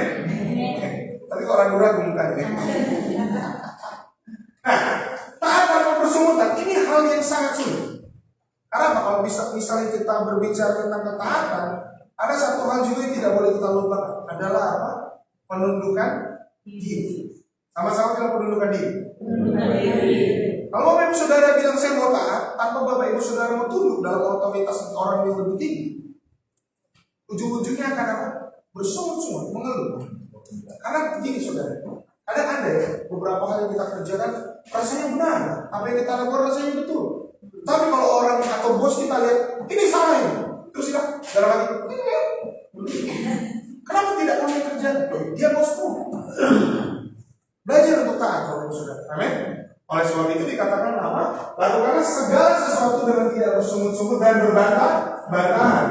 Tapi kok ragu-ragu mukanya. Nah, bersungutan, ini hal yang sangat sulit. Karena apa? Kalau misalnya kita berbicara tentang ketaatan, ada satu hal juga yang tidak boleh kita lupakan, adalah apa? Penundukan diri. Sama-sama bilang penundukan diri. Kalau Bapak Ibu Saudara bilang saya mau taat, tanpa Bapak Ibu Saudara mau tunduk dalam otoritas orang yang lebih tinggi, ujung-ujungnya akan apa? Bersungut-sungut, mengeluh. Karena begini saudara, kadang ada ya beberapa hal yang kita kerjakan rasanya benar, apa yang kita lakukan rasanya betul. Tapi kalau orang atau bos kita lihat ini salah ini, terus kita dalam hati, kenapa tidak kamu yang kerja? Dia bosku. Belajar untuk taat kalau saudara. Amin. Oleh sebab itu dikatakan apa? Lakukanlah segala sesuatu dengan tidak bersungut-sungut dan berbantah-bantahan.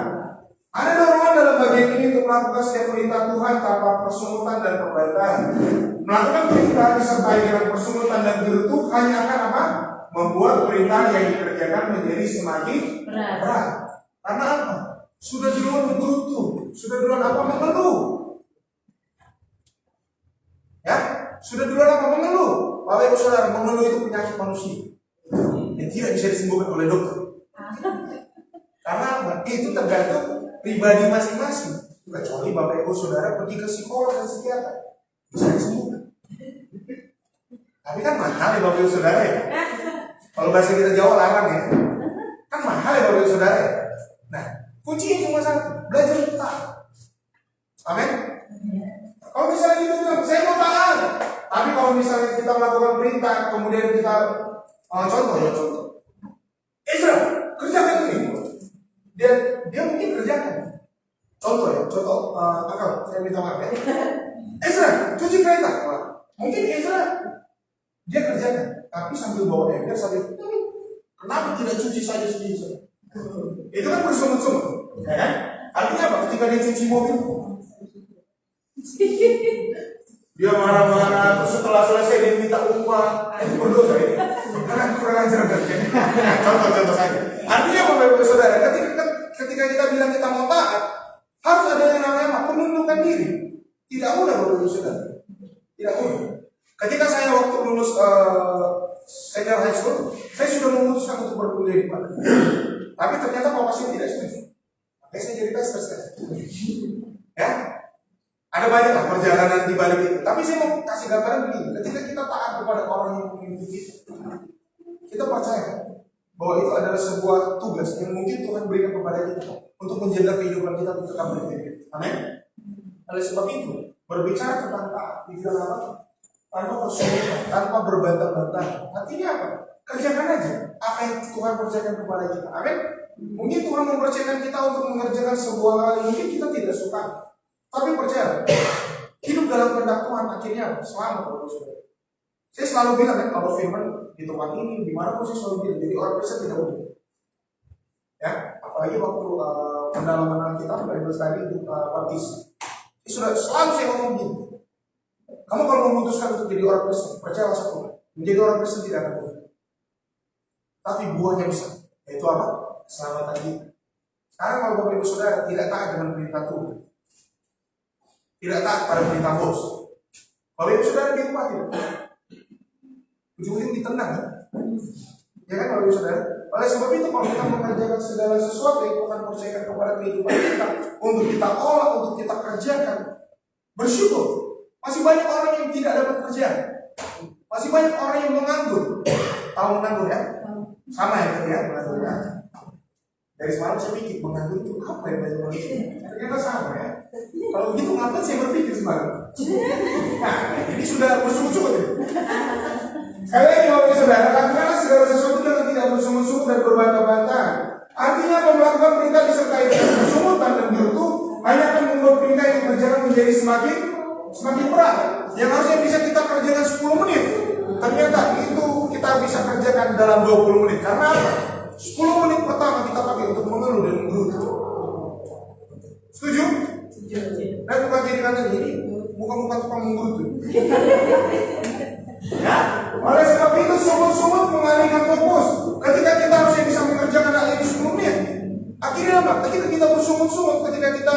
Ada dorongan dalam bagian ini untuk melakukan setiap perintah Tuhan tanpa persungutan dan perbantahan. Melakukan perintah disertai dengan persungutan dan gerutu hanya akan apa? Membuat perintah yang dikerjakan menjadi semakin berat. Karena apa? Sudah duluan menggerutu, sudah duluan apa? Mengeluh. Ya, sudah duluan apa? Mengeluh. Bapak Ibu Saudara, mengeluh itu penyakit manusia yang tidak bisa disembuhkan oleh dokter. Karena apa? Itu tergantung pribadi masing-masing. Kecuali Bapak Ibu Saudara pergi ke psikolog dan psikiater, bisa disembuhkan. Tapi kan mahal ya Bapak Ibu Saudara ya. Kalau bahasa kita Jawa larang ya. Kan mahal ya Bapak Ibu Saudara ya. Nah, kuncinya cuma satu, belajar untuk taat. Amin. Kalau misalnya kita bilang, saya mau taat. Tapi kalau misalnya kita melakukan perintah, kemudian kita contoh. Ezra, kerjakan ini. Dia mungkin kerjakan. Contoh akal, saya minta maaf ya. Ezra, cuci kereta. Mungkin Ezra dia kerjakan, tapi sambil bawa ember sambil kenapa tidak cuci saja sendiri? Itu kan bersungut-sungut, ya kan? Artinya apa? Ketika dia cuci mobil, dia marah-marah, terus setelah selesai dia minta upah, itu berdosa ini. Karena kurang ajar kerja. Contoh saja. Artinya Bapak Ibu Saudara, ketika kita bilang kita mau taat, harus ada yang namanya penundukan diri. Tidak mudah Bapak Ibu Saudara. Tidak mudah. Ketika saya waktu lulus senior high school, saya sudah memutuskan untuk berkuliah di mana. Tapi ternyata Bapak saya tidak setuju. Makanya saya jadi pastor sekarang. Ya, ada banyak lah perjalanan di balik itu. Tapi saya mau kasih gambaran begini. Ketika kita taat kepada orang yang memimpin kita percaya bahwa itu adalah sebuah tugas yang mungkin Tuhan berikan kepada kita untuk menjaga kehidupan kita untuk tetap berhidup. Amin. Oleh sebab itu, berbicara tentang taat di dalam apa? Tanpa persoalan, tanpa berbantah-bantah. Artinya apa? Kerjakan aja apa yang Tuhan percayakan kepada kita. Amin. Mungkin Tuhan mempercayakan kita untuk mengerjakan sebuah hal yang mungkin kita tidak suka. Tapi percaya, hidup dalam kehendak Tuhan akhirnya selamat. Saya selalu bilang kan, kalau firman di tempat ini, dimanapun saya selalu bilang, jadi orang Kristen tidak mudah. Ya, apalagi waktu pendalaman kita Bible study untuk baptis. Sudah selalu saya ngomong gini. Kamu kalau memutuskan untuk jadi orang Kristen, percayalah satu, menjadi orang Kristen tidak akan mudah. Tapi buahnya bisa, yaitu apa? Keselamatan kita. Sekarang kalau Bapak Ibu Saudara tidak taat dengan perintah Tuhan, tidak taat pada perintah bos, Bapak Ibu Saudara di rumah tidak, ujung-ujung ditendang kan? Ya kan Bapak Ibu Saudara? Oleh sebab itu kalau kita mengerjakan segala sesuatu yang Tuhan percayakan kepada kehidupan kita, untuk kita olah, untuk kita kerjakan, bersyukur. Masih banyak orang yang tidak dapat kerjaan. Masih banyak orang yang menganggur. Tahu menganggur ya? Sama ya kan ya, menganggur ya. Dari semalam saya pikir menganggur itu apa ya bahasa Indonesia? Ternyata sama ya. Kalau begitu ngapain saya berpikir semalam? Nah, ini sudah bersungut-sungut ya. Sekali lagi Bapak Ibu Saudara, lakukanlah segala sesuatu dengan tidak bersungut-sungut dan berbantah-bantah. Artinya melakukan perintah disertai dengan bersungutan dan gerutu hanya akan membuat perintah yang dikerjakan menjadi semakin berat. Yang harusnya bisa kita kerjakan 10 menit, ternyata itu kita bisa kerjakan dalam 20 menit. Karena apa? 10 menit pertama kita pakai untuk mengeluh dan menggerutu. Setuju? Dan bukan jadi kata ini, bukan tukang menggerutu. Ya, oleh sebab itu sungut-sungut mengalihkan fokus. Ketika kita harusnya bisa mengerjakan hal ini 10 menit, akhirnya apa? Ketika kita bersungut-sungut, ketika kita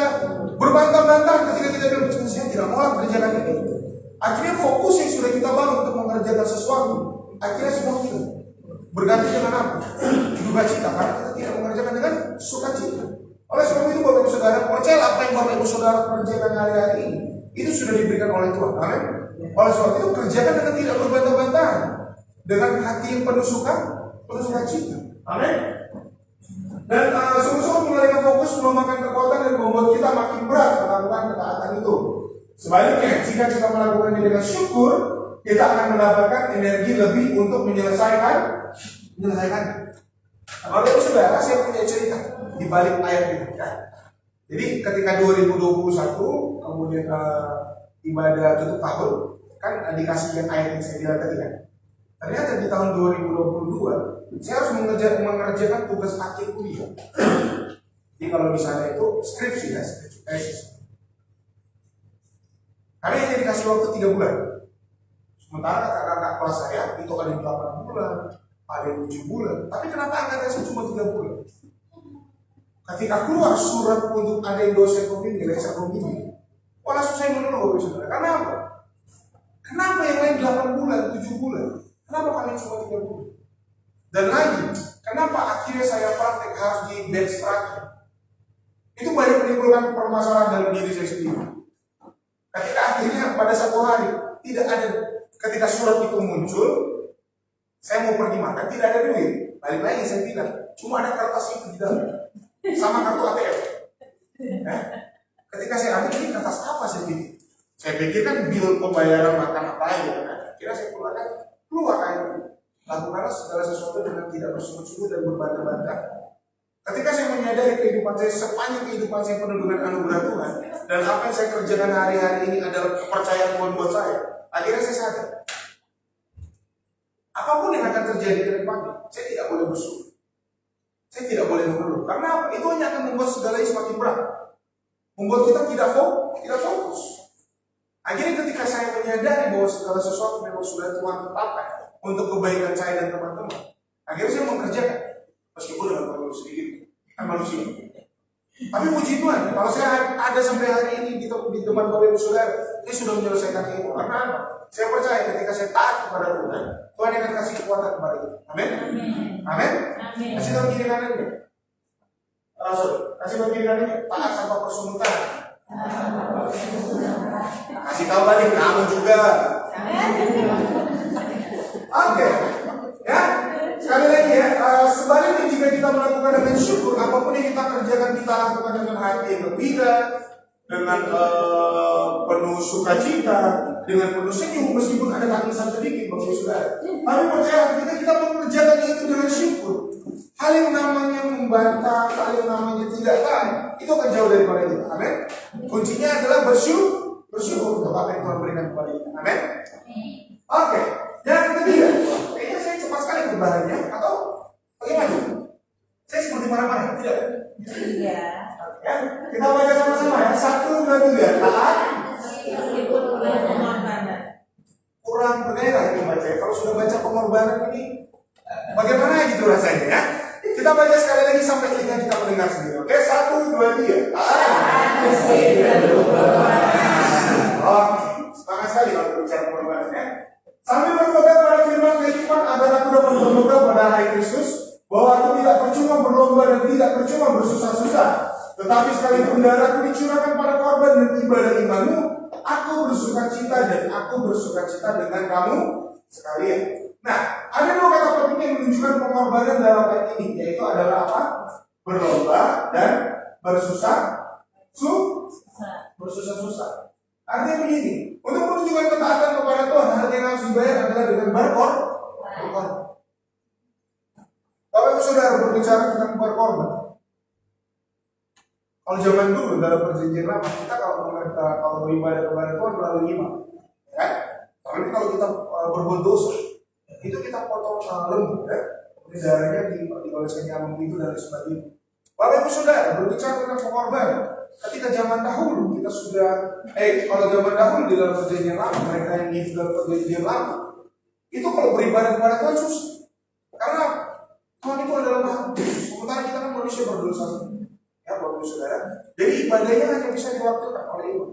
berbantah-bantah, ketika kita bilang saya tidak mau kerjakan ini, akhirnya fokus yang sudah kita bangun untuk mengerjakan sesuatu, akhirnya semua hilang. Berganti dengan apa? Duka cita, karena kita tidak mengerjakan dengan sukacita. Oleh sebab itu Bapak Ibu Saudara, percaya apa yang Bapak Ibu Saudara kerjakan hari-hari ini, itu sudah diberikan oleh Tuhan. Amin. Oleh sebab itu kerjakan dengan tidak berbantah-bantahan, dengan hati yang penuh sukacita. Amin. Dan sungguh-sungguh mengalihkan fokus memakan kekuatan dan membuat kita makin berat melakukan ketaatan itu. Sebaliknya, jika kita melakukannya dengan syukur, kita akan mendapatkan energi lebih untuk menyelesaikan. Kalau itu Saudara, saya punya cerita di balik ayat ini. Ya. Jadi ketika 2021 kemudian ibadah tutup tahun, kan dikasih ayat yang saya bilang tadi kan. Ternyata di tahun 2022 saya harus mengerjakan tugas akhir kuliah. Jadi kalau misalnya itu skripsi tesis. Kami hanya dikasih waktu 3 bulan. Sementara kakak-kakak kelas saya itu ada yang 8 bulan, ada yang 7 bulan. Tapi kenapa angkatan saya cuma 3 bulan? Ketika keluar surat untuk ada yang dosen pembimbing, lecture pembimbing, langsung saya mengeluh, Saudara. Kenapa? Kenapa yang lain 8 bulan, 7 bulan? Kenapa kalian cuma 3 bulan? Dan lagi, kenapa akhirnya saya praktek harus di batch terakhir? Itu banyak menimbulkan permasalahan dalam diri saya sendiri. Ketika akhirnya pada satu hari tidak ada, ketika surat itu muncul, saya mau pergi makan, tidak ada duit. Balik lagi saya bilang, cuma ada kertas itu di dalam, sama kartu ATM. Ya? Ketika saya ambil ini kertas apa saya pikir? Saya pikir kan bil pembayaran makan apa aja. Kira saya keluar air. Lakukanlah segala sesuatu dengan tidak bersungguh-sungguh dan berbantah-bantah. Ketika saya menyadari kehidupan saya, sepanjang kehidupan saya penuh dengan anugerah Tuhan, dan apa yang saya kerjakan hari-hari ini adalah kepercayaan Tuhan buat saya, akhirnya saya sadar, apapun yang akan terjadi ke depannya, saya tidak boleh bersyukur. Saya tidak boleh mengeluh. Karena apa? Itu hanya akan membuat segalanya semakin berat, membuat kita tidak fokus. Akhirnya ketika saya menyadari bahwa segala sesuatu memang sudah Tuhan tetapkan untuk kebaikan saya dan teman-teman, akhirnya saya mengerjakan. Meskipun dengan perlu sedikit, kan manusia. Tapi puji Tuhan, kalau saya ada sampai hari ini di depan Bapak Ibu Saudara, ini sudah menyelesaikan itu. Karena apa? Saya percaya ketika saya taat kepada Tuhan, Tuhan akan kasih kekuatan kepada kita. Amin. Amin. Kasih tahu kiri kanannya. Kasih tahu kiri kanannya. Taat tanpa persungutan. Kasih tahu balik kamu juga. Oke. Ya. Sekali lagi ya, sebaliknya jika kita melakukan dengan syukur, apapun yang kita kerjakan kita lakukan dengan hati yang gembira, dengan penuh sukacita, dengan penuh senyum, meskipun ada tangisan sedikit, Bapak Saudara. Tapi percaya ketika kita mengerjakan itu dengan syukur, hal yang namanya membantah, hal yang namanya tidak taat, itu akan jauh daripada kita. Amin. Kuncinya adalah bersyukur untuk apa yang Tuhan berikan kepada kita. Amin. Oke. Yang ketiga, kayaknya saya cepat sekali berbahannya atau bagaimana? Saya seperti marah-marah, tidak? Iya. Ya, kita baca sama-sama ya. 1, 2, 3. Taat. Kurang berbeda ini baca. Kalau sudah baca pengorbanan ini, bagaimana gitu rasanya ya? Kita baca sekali lagi sampai telinga kita mendengar sendiri. Oke, 1, 2, 3. Taat. Oke, semangat sekali kalau bicara pengorbanan ya. Sambil berpegang pada firman kehidupan agar aku dapat berpegang pada hari Kristus, bahwa aku tidak percuma berlomba dan tidak percuma bersusah-susah, tetapi sekalipun darahku dicurahkan pada korban dan ibadah imanmu, aku bersukacita dan aku bersukacita dengan kamu sekalian. Nah, ada 2 kata penting yang menunjukkan pengorbanan dalam ayat ini, yaitu adalah apa? Berlomba dan bersusah-susah. Artinya begini, untuk menunjukkan ketaatan kepada Tuhan, harga yang harus dibayar adalah dengan berkorban. Bapak Ibu Saudara berbicara tentang berkorban. Kalau zaman dulu dalam perjanjian lama, kita kalau beribadah kepada Tuhan melalui imam, ya. Tapi kalau kita berbuat dosa, itu kita potong lembu, ya. Ini darahnya dioleskan nyamuk itu dan sebagainya. Bapak Ibu Saudara berbicara tentang pengorbanan. Ketika zaman dahulu kita sudah, kalau zaman dahulu di dalam perjanjian lama, mereka yang hidup dalam perjanjian lama, itu kalau beribadah kepada Tuhan susah. Karena Tuhan itu adalah Maha Kudus, sementara kita kan manusia berdosa. Ya, Bapak Ibu Saudara. Jadi ibadahnya hanya bisa diwakilkan oleh imam.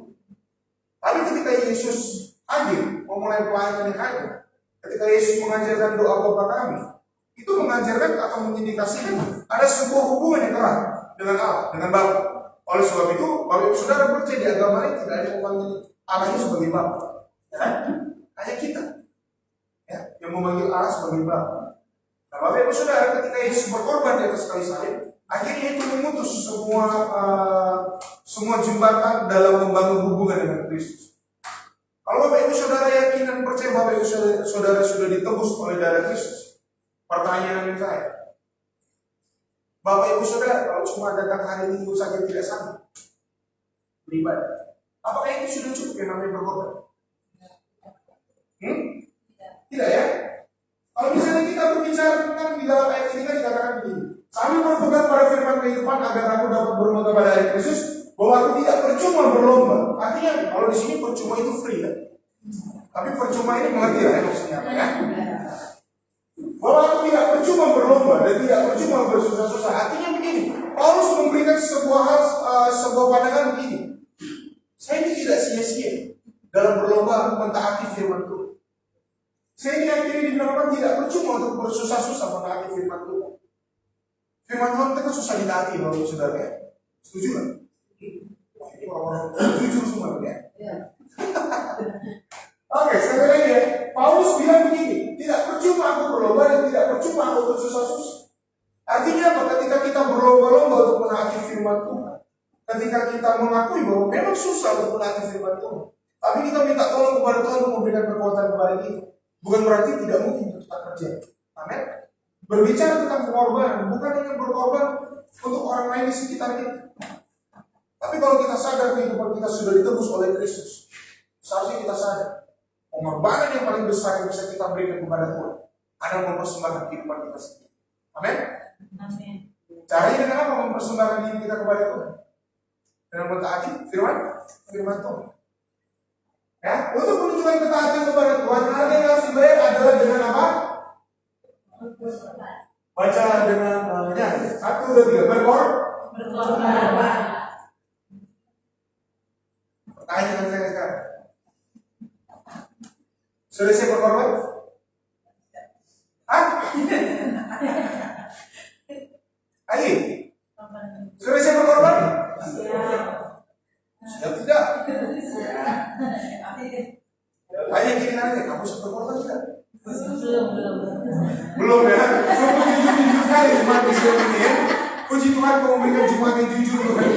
Tapi ketika Yesus hadir, memulai pelayanan yang hadir, ketika Yesus mengajarkan doa Bapa kami, itu mengajarkan atau mengindikasikan ada sebuah hubungan yang erat dengan Allah, dengan Bapa. Oleh sebab itu, Bapak Ibu Saudara percaya di agama lain tidak ada yang memanggil Allah itu sebagai Bapa. Ya? Hanya kita ya, yang memanggil Allah sebagai Bapa. Nah, Bapak Ibu Saudara, ketika Yesus berkorban di atas kayu salib, akhirnya itu memutus semua jembatan dalam membangun hubungan dengan Kristus. Kalau Bapak Ibu Saudara yakin dan percaya Bapak Ibu Saudara sudah ditebus oleh darah Kristus, pertanyaan saya, Bapak Ibu Saudara kalau cuma datang hari Minggu saja tidak sanggup beribadah, apakah itu sudah cukup yang namanya berkorban? Tidak ya? Kalau misalnya kita berbicara tentang di dalam ayat ini kan dikatakan begini, kami berpegang pada firman kehidupan agar aku dapat berlomba kepada hari Kristus, bahwa aku tidak percuma berlomba. Artinya kalau di sini percuma itu free ya. Tapi percuma ini mengerti lah ya maksudnya apa ya? Bahwa aku tidak percuma berlomba dan tidak percuma bersusah-susah. Artinya begini, Paulus memberikan sebuah pandangan begini. Saya ini tidak sia-sia dalam berlomba mentaati firman Tuhan. Saya ini akhirnya dikatakan tidak percuma untuk bersusah-susah mentaati firman Tuhan. Firman Tuhan itu kan susah ditaati, Bapak Ibu Saudara ya. Setuju kan? Wah, ini orang-orang jujur semua ya. Oke, sekali lagi ya. Paulus bilang begini, tidak percuma aku berlomba dan tidak percuma aku bersusah-susah. Artinya apa? Ketika kita berlomba-lomba untuk menaati firman Tuhan, ketika kita mengakui bahwa memang susah untuk menaati firman Tuhan, tapi kita minta tolong kepada Tuhan untuk memberikan kekuatan kepada kita, bukan berarti tidak mungkin untuk kita kerja. Amin. Berbicara tentang pengorbanan, bukan hanya berkorban untuk orang lain di sekitar kita. Tapi kalau kita sadar kehidupan kita sudah ditebus oleh Kristus, seharusnya kita sadar pengorbanan yang paling besar yang bisa kita berikan kepada Tuhan adalah mempersembahkan kehidupan kita sendiri. Amin. Amin. Caranya dengan apa mempersembahkan diri kita kepada Tuhan? Dengan mentaati firman Tuhan. Ya, untuk menunjukkan ketaatan kepada Tuhan, hal yang harus dibayar adalah dengan apa? Baca dengan nyanyi. 1, 2, 3. Berkorban. Pertanyaan saya sekarang. Sudah siap berkorban? Hah? Ayo. Sudah siap berkorban? Siap tidak? Ayo kiri nanti, kamu siap berkorban tidak? Belum ya? Sungguh jujur sekali jemaat di sini ini ya. Puji Tuhan kau memberikan jemaat yang jujur Tuhan.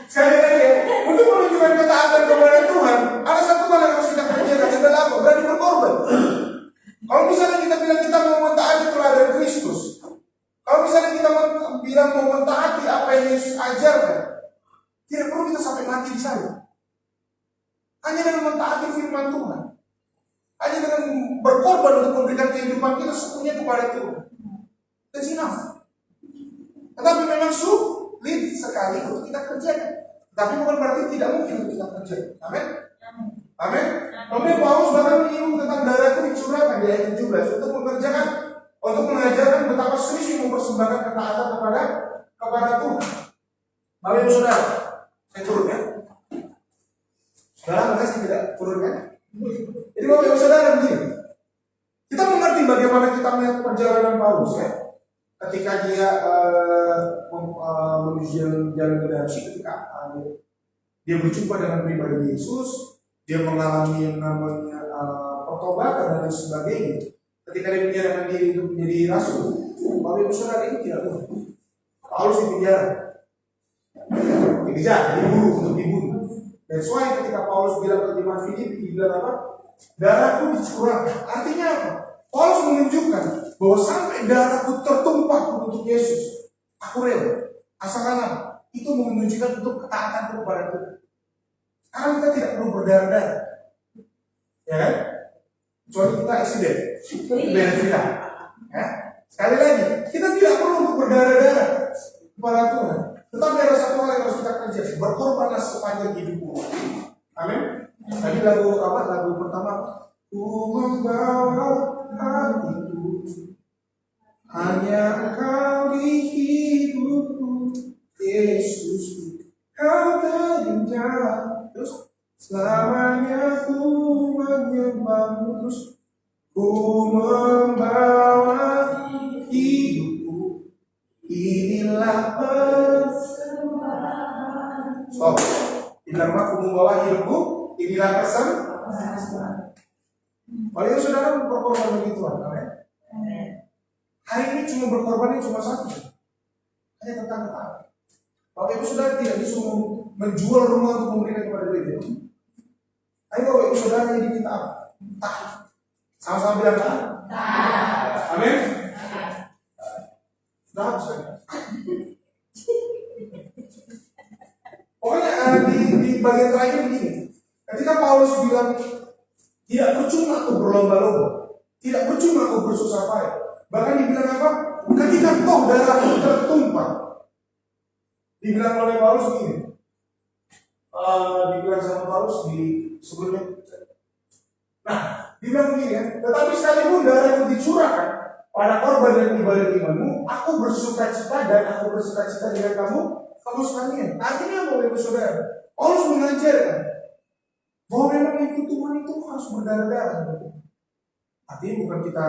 Sekali lagi ya, untuk menunjukkan ketaatan kepada Tuhan, ada satu hal yang harus kita kerjakan adalah apa? Berani berkorban. Kalau misalnya kita bilang kita mau mentaati teladan Kristus, kalau misalnya kita bilang mau mentaati apa yang Yesus ajarkan, tidak perlu kita sampai mati di sana. Hanya dengan mentaati firman Tuhan, hanya dengan berkorban untuk memberikan kehidupan kita sepenuhnya kepada Tuhan, that's enough. Tetapi memang sulit sekali untuk kita kerjakan. Tapi bukan berarti tidak mungkin untuk kita kerjakan. Amin. Amin. Kemudian Paulus bahkan menyinggung tentang darahku dicurahkan di ayat 17 untuk mengajarkan betapa serius mempersembahkan ketaatan kepada Tuhan. Bapak Ibu Saudara, saya turun ya. Saudara makasih tidak turun ya. Jadi Bapak Ibu Saudara begini, kita mengerti bagaimana kita melihat perjalanan Paulus ya. Ketika dia menuju jalan redempsi, ketika dia berjumpa dengan pribadi Yesus, dia mengalami yang namanya pertobatan dan lain sebagainya. Ketika dia menyerahkan diri untuk menjadi rasul, Bapak Ibu Saudara ini tidak mudah. Paulus dipenjara, dikejar, diburu untuk dibunuh. Dan soalnya ketika Paulus bilang ke jemaat Filipi, dia bilang apa? Darahku dicurahkan. Artinya apa? Paulus menunjukkan bahwa sampai darahku tertumpah untuk Yesus, aku rela. Asalkan apa? Itu menunjukkan untuk ketaatan kepada Tuhan. Sekarang kita tidak perlu berdarah-darah, ya kan? Kecuali kita accident, beda cerita. Ya? Sekali lagi, kita tidak perlu untuk berdarah-darah kepada Tuhan. Tetapi ada satu hal yang harus kita kerjakan, berkorbanlah sepanjang hidupmu. Amin. Tadi lagu pertama, ku membawa hatiku, hanya Kau di hidupku, Yesus, Kau terindah. Terus selamanya ku menyembahmu. Terus Ku membawa hidupku, inilah persembahan. Stop. Bilang aku membawa hidupku, inilah persembahan. Paling saudara berkorban bagi Tuhan, amin. Hari ini cuma berkorbannya cuma satu, hanya tentang ketaatan. Bapak Ibu Saudara tidak disuruh menjual rumah untuk memberikan kepada gereja. Ayo Bapak Ibu Saudara, ini kita taat. Sama-sama bilang taat. Amin. Sudah habis kan? Pokoknya di bagian terakhir begini. Ketika Paulus bilang tidak percuma aku berlomba-lomba, tidak percuma aku bersusah payah. Bahkan dibilang apa? Ketika toh darahku tertumpah, dibilang oleh Paulus begini. Dibilang sama Paulus di sebelumnya. Nah, dibilang begini ya. Tetapi sekalipun darah itu dicurahkan pada korban dan ibadah imanmu, aku bersukacita dan aku bersukacita dengan kamu sekalian. Artinya Bapak Ibu Saudara, Paulus mengajarkan bahwa memang itu Tuhan itu harus berdarah-darah. Artinya bukan kita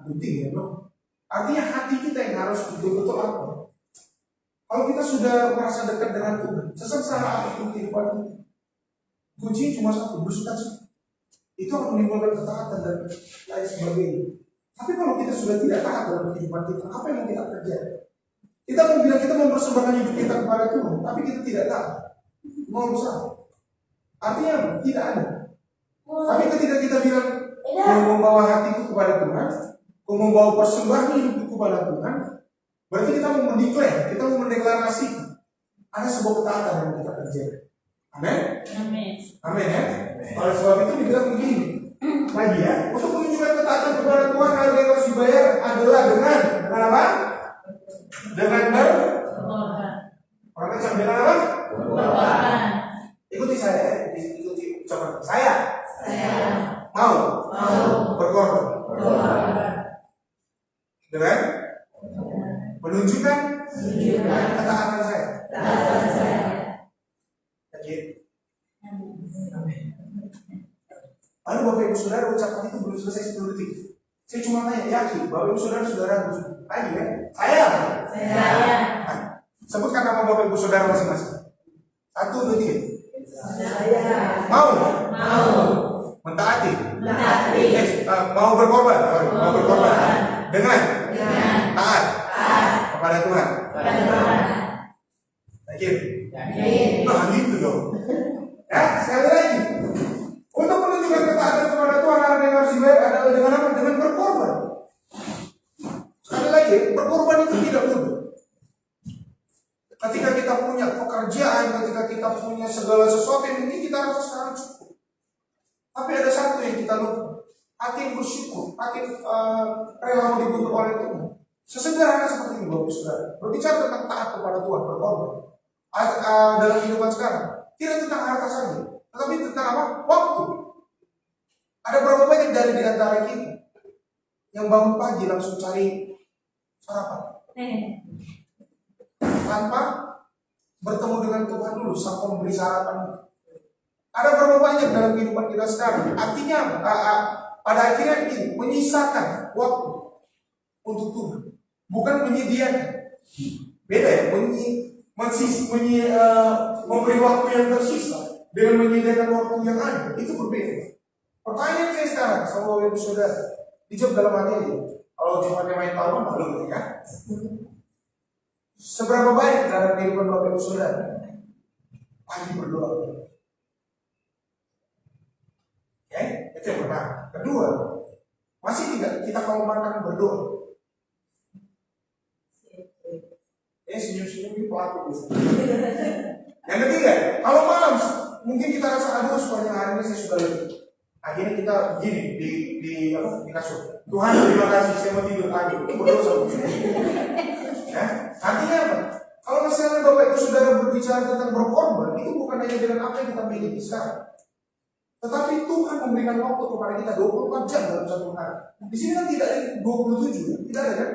gunting ya, no? Artinya hati kita yang harus betul-betul apa? Kalau kita sudah merasa dekat dengan Tuhan, sengsara apapun kehidupan kita, kunci cuma satu, bersukacita. Itu akan menimbulkan ketaatan dan lain sebagainya. Tapi kalau kita sudah tidak taat dalam kehidupan kita, apa yang kita kerjakan? Kita mau bilang kita mempersembahkan hidup kita kepada Tuhan, tapi kita tidak taat. Mau berusaha. Artinya tidak ada. Tapi ketika kita bilang, aku membawa hatiku kepada Tuhan, aku membawa persembahan hidupku kepada Tuhan, berarti kita mau mendeklarasi, kita mau mendeklarasikan ada sebuah ketaatan yang kita kerjakan. Amin? Amin. Amin ya? Oleh sebab itu dibilang begini lagi ya, untuk menunjukkan ketaatan kepada Tuhan, harga yang harus dibayar adalah dengan apa? Dengan Berkorban. orang kecil dengan apa? Berkorban. Ikuti saya, ikuti ucapan saya. Saya Mau berkorban dengan menunjukkan ketaatan saya. Yakin? Lalu Bapak Ibu Saudara, ucapan itu belum selesai 10 detik. Saya cuma tanya, yakin Bapak Ibu Saudara ragu lagi ya? Saya. Nah, sebutkan nama Bapak Ibu Saudara masing-masing. 1, 2, 3. Mau mentaati. Mau berkorban. Dengan taat kepada Tuhan. Yakin? Nah, gitu dong. Ya, sekali lagi. Untuk menunjukkan ketaatan kepada Tuhan, harga yang harus dibayar adalah dengan apa? Dengan berkorban. Sekali lagi, berkorban itu tidak mudah. Ketika kita punya pekerjaan, ketika kita punya segala sesuatu yang mungkin kita rasa sekarang cukup. Tapi ada satu yang kita lupa. Hati yang bersyukur, hati rela mau dibentuk oleh Tuhan. Sesederhana seperti ini Bapak Saudara. Berbicara tentang taat kepada Tuhan, berkorban. Dalam kehidupan sekarang, tidak tentang harta saja, tetapi tentang apa? Waktu. Ada berapa banyak dari di antara kita yang bangun pagi langsung cari sarapan tanpa bertemu dengan Tuhan dulu sampai memberi sarapan. Ada berapa banyak dalam kehidupan kita sekarang? Artinya pada akhirnya ini menyisakan waktu untuk Tuhan, bukan menyediakan. Beda ya, memberi waktu yang tersisa dengan menyediakan waktu yang ada, itu berbeda. Pertanyaan saya sekarang sama Bapak Ibu Saudara, dijawab dalam hati aja. Kalau jawabannya main tahu, malu ya. Seberapa baik dalam kehidupan Bapak Ibu Saudara pagi berdoa? Oke, itu yang pertama. Kedua, masih tidak kita kalau makan berdoa? Senyum-senyum ini pelaku bisa. Yang ketiga, kalau malam mungkin kita rasa aduh sepanjang hari ini saya sudah lebih. Akhirnya kita begini di kasur. Tuhan terima kasih saya mau tidur lagi. Itu berdosa. Ya, artinya apa? Kalau misalnya Bapak Ibu Saudara berbicara tentang berkorban, itu bukan hanya dengan apa yang kita miliki sekarang, tetapi Tuhan memberikan waktu kepada kita 24 jam dalam satu hari. Di sini kan tidak ada 27, tidak ada kan?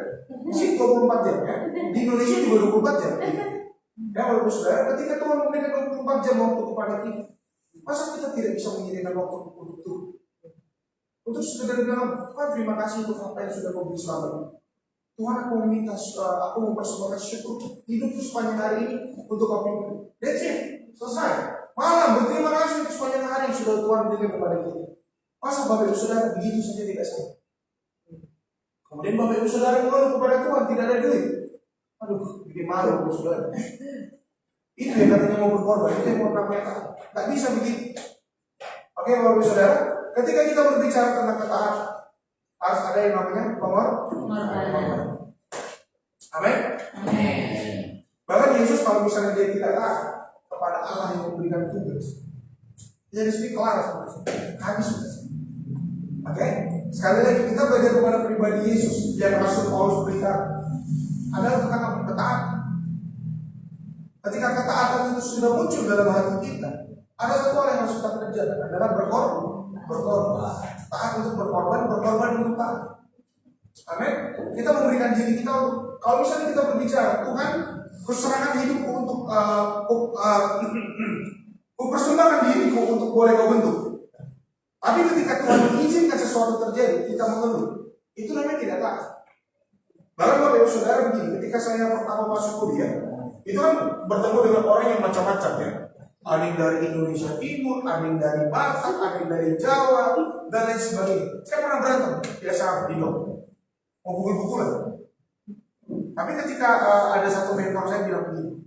Di sini 24 jam ya. Di Indonesia juga 24 jam. Ya Bapak Ibu Saudara, ketika Tuhan memberikan 24 jam waktu kepada kita, masa kita tidak bisa menyediakan waktu untuk Tuhan? Untuk saudara bilang, Tuhan terima kasih untuk apa yang sudah kau beri selama ini. Tuhan, aku meminta, aku mempersembahkan syukur hidupku sepanjang hari ini untuk kau pimpin. That's it, selesai. Malam berterima kasih untuk sepanjang hari yang sudah Tuhan berikan kepada kita. Masa Bapak Ibu Saudara begitu saja tidak sama? Kemudian Bapak Ibu Saudara mengeluh kepada Tuhan tidak ada duit. Aduh, bikin malu Bapak Ibu Saudara. Itu yang katanya mau berkorban, itu yang mau namanya. Gak bisa begitu. Oke Bapak Ibu Saudara, ketika kita berbicara tentang ketaatan, harus ada yang namanya pengorbanan. Amin. Bahkan Yesus kalau misalnya dia tidak taat kepada Allah yang memberikan tugas, dia di sini kelar habis sudah. Oke, sekali lagi kita belajar kepada pribadi Yesus yang Rasul Paulus berikan adalah tentang ketaatan. Ketika ketaatan itu sudah muncul dalam hati kita, ada satu hal yang harus kita kerjakan adalah berkorban. Taat untuk berkorban untuk taat. Amin. Kita memberikan diri kita. Kalau misalnya kita berbicara, Tuhan, kuserahkan hidupku untuk kupersembahkan diriku untuk boleh kau bentuk. Tapi ketika Tuhan mengizinkan sesuatu terjadi, kita mengeluh. Itu namanya tidak taat. Bahkan Bapak Ibu Saudara begini, ketika saya pertama masuk kuliah, itu kan bertemu dengan orang yang macam-macam ya. Ada yang dari Indonesia Timur, ada yang dari Batak, ada yang dari Jawa, dan lain sebagainya. Saya pernah berantem, biasa di dom. Mau pukul-pukulan. Tapi ketika ada satu mentor saya bilang begini,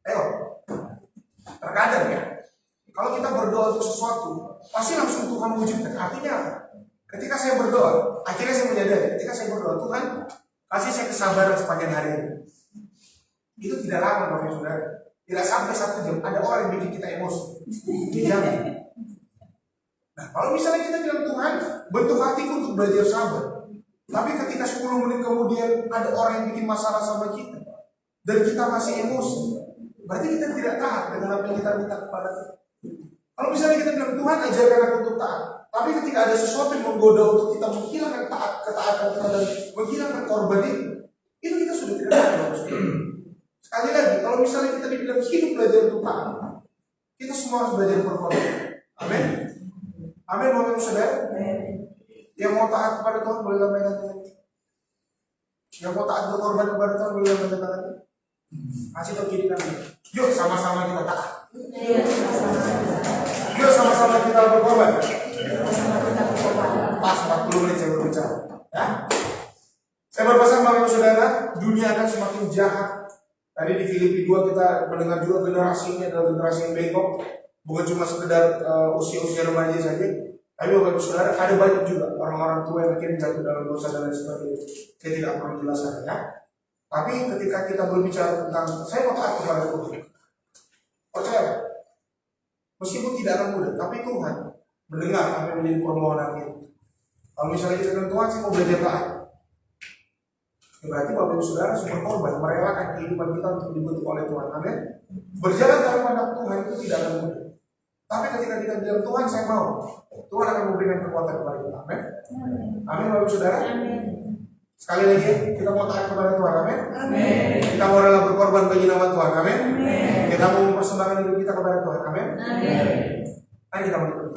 ayo, terkadang ya, kalau kita berdoa untuk sesuatu, pasti langsung Tuhan wujudkan. Artinya apa? Ketika saya berdoa, akhirnya saya menyadari, ketika saya berdoa, Tuhan kasih saya kesabaran sepanjang hari ini. Itu tidak lama Bapak Saudara. Tidak sampai 1 jam, ada orang yang bikin kita emosi. Dijamin. Nah, kalau misalnya kita bilang Tuhan, bentuk hatiku untuk belajar sabar. Tapi ketika 10 menit kemudian ada orang yang bikin masalah sama kita, dan kita masih emosi, berarti kita tidak taat dengan apa yang kita minta kepada Tuhan. Kalau misalnya kita bilang Tuhan ajarkan aku untuk taat, tapi ketika ada sesuatu yang menggoda untuk kita menghilangkan ketaatan kita dan menghilangkan korban itu kita sudah tidak taat. Sekali lagi, kalau misalnya kita dibilang hidup belajar untuk taat, kita semua harus belajar berkorban. Amin. Amin, Bapak Ibu Saudara. Yang mau taat kepada Tuhan boleh lambaikan tangan. Yang mau taat berkorban kepada Tuhan boleh lambaikan tangan. Kasih tahu kiri kanan. Yuk sama-sama kita taat. Yuk sama-sama kita berkorban. Pas 40 menit saya berbicara. Ya. Saya berpesan Bapak Ibu Saudara, dunia akan semakin jahat. Tadi di Filipi 2 kita mendengar juga generasi ini adalah generasi yang bengkok, bukan cuma sekedar usia-usia remaja saja, tapi Bapak Ibu Saudara ada banyak juga orang-orang tua yang akhirnya jatuh dalam dosa dan lain sebagainya. Saya tidak perlu jelaskan ya. Tapi ketika kita berbicara tentang saya mau taat kepada Tuhan, percaya, meskipun tidak akan mudah, tapi Tuhan mendengar apa yang menjadi permohonan kita. Kalau misalnya kita bilang Tuhan, saya mau belajar taat, berarti Bapak Ibu Saudara harus berkorban, merelakan kehidupan kita untuk dibentuk oleh Tuhan. Amin. Berjalan dalam kehendak Tuhan itu tidak akan mudah. Tapi ketika kita bilang Tuhan saya mau, Tuhan akan memberikan kekuatan kepada kita. Amin. Amin Bapak Ibu Saudara. Sekali lagi kita mau taat kepada Tuhan. Amin. Kita mau rela berkorban bagi nama Tuhan. Amin. Kita mau mempersembahkan hidup kita kepada Tuhan. Amin. Ayo kita berdoa.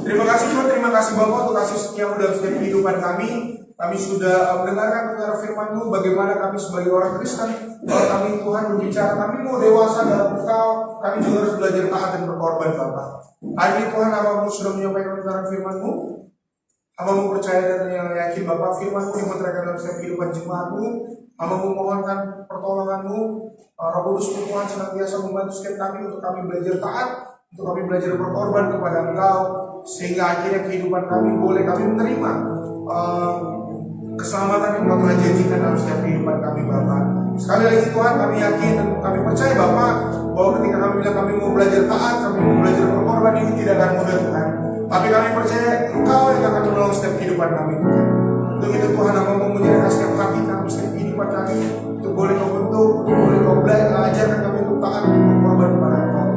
Terima kasih Tuhan, terima kasih Bapak untuk kasih setiamu dalam setiap kehidupan kami. Kami sudah mendengarkan firman-Mu, bagaimana kami sebagai orang Kristen, kalau kami Tuhan berbicara, kami mau dewasa dalam Engkau, kami juga harus belajar taat dan berkorban Bapak. Hari ini Tuhan, hamba-Mu sudah menyampaikan tentang firman-Mu. Hamba-Mu percaya dan yang yakin Bapak, firman-Mu dimeteraikan dalam setiap kehidupan jemaat-Mu. Hamba-Mu mohonkan pertolongan-Mu, Roh Kudus Tuhan senantiasa membantu setiap kami untuk kami belajar taat, untuk kami belajar berkorban kepada Engkau, sehingga akhirnya kehidupan kami boleh kami menerima keselamatan yang Tuhan janjikan dalam setiap kehidupan kami Bapak. Sekali lagi Tuhan, kami yakin dan kami percaya Bapak bahwa ketika kami bilang kami mau belajar taat, kami mau belajar berkorban, ini tidak akan mudah Tuhan. Tapi kami percaya Engkau yang akan menolong setiap kehidupan kami Tuhan. Untuk itu Tuhan, Hamba-Mu menyerahkan setiap hati kami, setiap kehidupan kami, untuk boleh Kau bentuk, untuk boleh Kau ajarkan kami untuk taat dan berkorban kepada Engkau.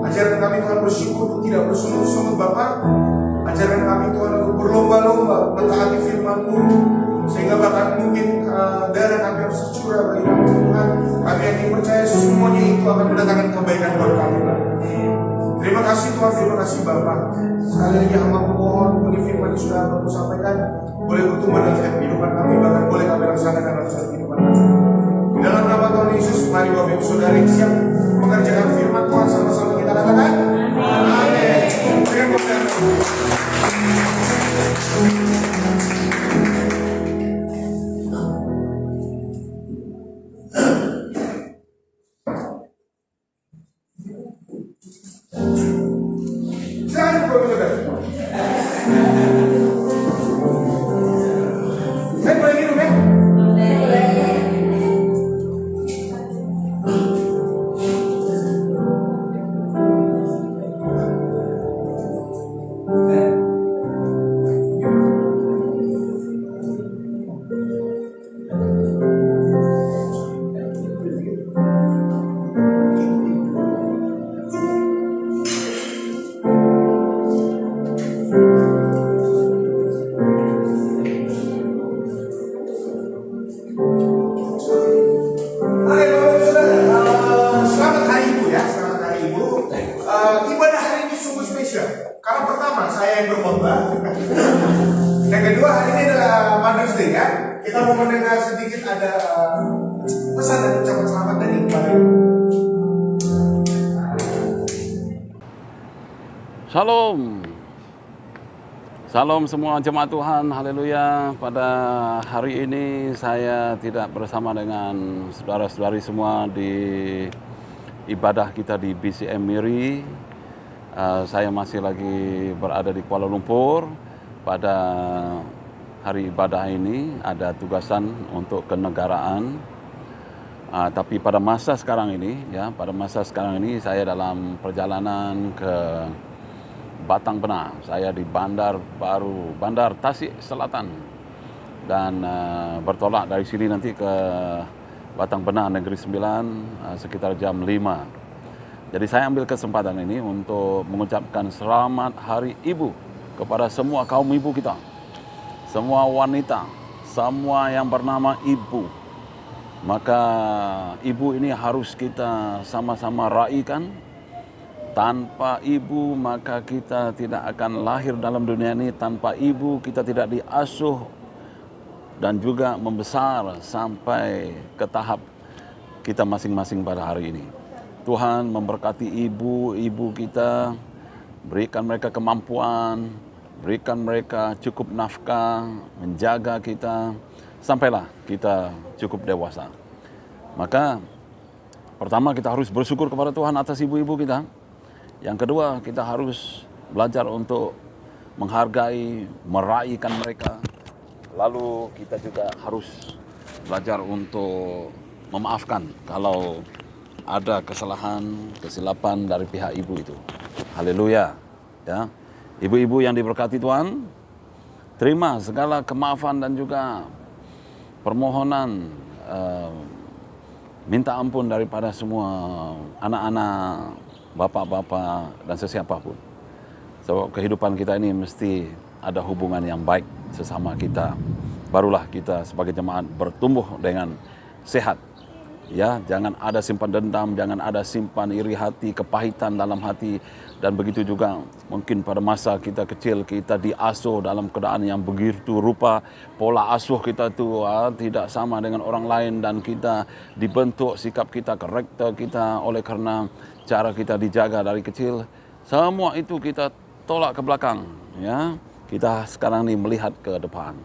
Ajarkan kami Tuhan bersyukur, tidak bersungut-sungut Bapak. Ajarkan kami Tuhan untuk berlomba-lomba mentaati firman-Mu, sehingga bahkan sudah berikan Tuhan. Kami yakin percaya semuanya itu akan mendatangkan kebaikan buat kami. Terima kasih Tuhan, terima kasih Bapak. Sekali lagi hamba memohon, boleh firman yang sudah Bapak sampaikan, boleh bertumbuh dalam setiap kehidupan kami, bahkan boleh kami laksanakan dalam setiap kehidupan kami. Dalam nama Tuhan Yesus, mari Bapak Ibu Saudara yang siap mengerjakan firman Tuhan sama-sama kita katakan. Amin. Terima kasih. Silakan Bapak Ibu Saudara. Boleh minum ya? Oke, Bapak Ibu Saudara, selamat hari Ibu ya, selamat hari Ibu. Ibadah hari ini sungguh spesial. Karena pertama saya yang berkhotbah, yang kedua hari ini adalah Mother's Day ya. Kita mau mendengar sedikit ada pesan dan ucapan selamat dari Bapak Ibu. Shalom. Salam semua jemaat Tuhan, haleluya. Pada hari ini saya tidak bersama dengan saudara-saudari semua di ibadah kita di BCM Miri. Saya masih lagi berada di Kuala Lumpur. Pada hari ibadah ini ada tugasan untuk kenegaraan. Tapi pada masa sekarang ini, saya dalam perjalanan ke Batang Benah. Saya di Bandar Tasik Selatan, dan bertolak dari sini nanti ke Batang Benah Negeri Sembilan sekitar jam 5. Jadi saya ambil kesempatan ini untuk mengucapkan selamat Hari Ibu kepada semua kaum ibu kita, semua wanita, semua yang bernama ibu. Maka ibu ini harus kita sama-sama raikan. Tanpa ibu maka kita tidak akan lahir dalam dunia ini. Tanpa ibu kita tidak diasuh dan juga membesar sampai ke tahap kita masing-masing pada hari ini. Tuhan memberkati ibu-ibu kita, berikan mereka kemampuan, berikan mereka cukup nafkah, menjaga kita sampailah kita cukup dewasa. Maka pertama kita harus bersyukur kepada Tuhan atas ibu-ibu kita. Yang kedua, kita harus belajar untuk menghargai, meraihkan mereka. Lalu kita juga harus belajar untuk memaafkan kalau ada kesalahan, kesilapan dari pihak ibu itu. Haleluya. Ya. Ibu-ibu yang diberkati Tuhan, terima segala kemaafan dan juga permohonan, minta ampun daripada semua anak-anak, bapak-bapak, dan sesiapapun. Sebab kehidupan kita ini mesti ada hubungan yang baik sesama kita. Barulah kita sebagai jemaat bertumbuh dengan sehat. Ya, jangan ada simpan dendam, jangan ada simpan iri hati, kepahitan dalam hati. Dan begitu juga mungkin pada masa kita kecil kita diasuh dalam keadaan yang begitu rupa, pola asuh kita itu tidak sama dengan orang lain, dan kita dibentuk sikap kita, karakter kita oleh karena cara kita dijaga dari kecil. Semua itu kita tolak ke belakang, ya. Kita sekarang ini melihat ke depan.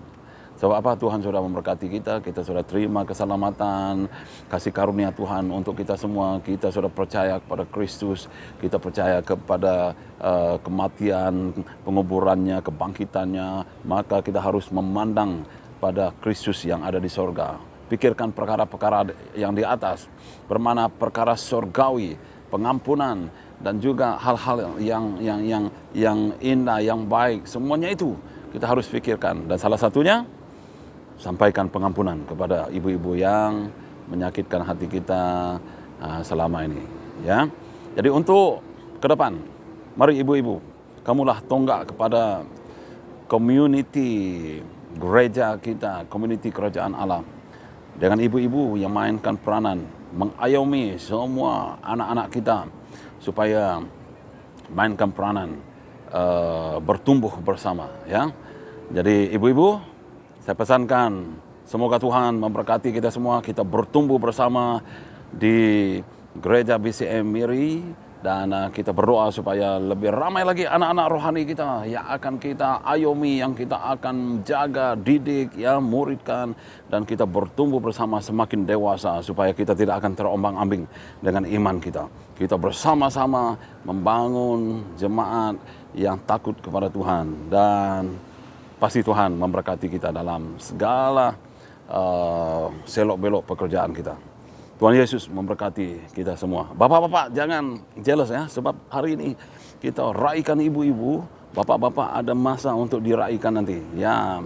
Sebab apa? Tuhan sudah memberkati kita, kita sudah terima keselamatan, kasih karunia Tuhan untuk kita semua. Kita sudah percaya kepada Kristus, kita percaya kepada kematian, penguburannya, kebangkitannya. Maka kita harus memandang pada Kristus yang ada di sorga. Pikirkan perkara-perkara yang di atas, bermana perkara sorgawi, pengampunan, dan juga hal-hal yang indah, yang baik. Semuanya itu kita harus pikirkan. Dan salah satunya, sampaikan pengampunan kepada ibu-ibu yang menyakitkan hati kita selama ini, ya. Jadi untuk ke depan, mari ibu-ibu, kamulah tonggak kepada community gereja kita, community kerajaan Allah. dengan ibu-ibu yang mainkan peranan, mengayomi semua anak-anak kita supaya mainkan peranan, bertumbuh bersama, ya. Jadi ibu-ibu, saya pesankan semoga Tuhan memberkati kita semua, kita bertumbuh bersama di gereja BCM Miri, dan kita berdoa supaya lebih ramai lagi anak-anak rohani kita yang akan kita ayomi, yang kita akan jaga, didik, ya, muridkan, dan kita bertumbuh bersama semakin dewasa supaya kita tidak akan terombang-ambing dengan iman kita. Kita bersama-sama membangun jemaat yang takut kepada Tuhan, dan pasti Tuhan memberkati kita dalam segala selok-belok pekerjaan kita. Tuhan Yesus memberkati kita semua. Bapak-bapak jangan jealous ya, sebab hari ini kita raikan ibu-ibu. Bapak-bapak ada masa untuk diraikan nanti. Ya,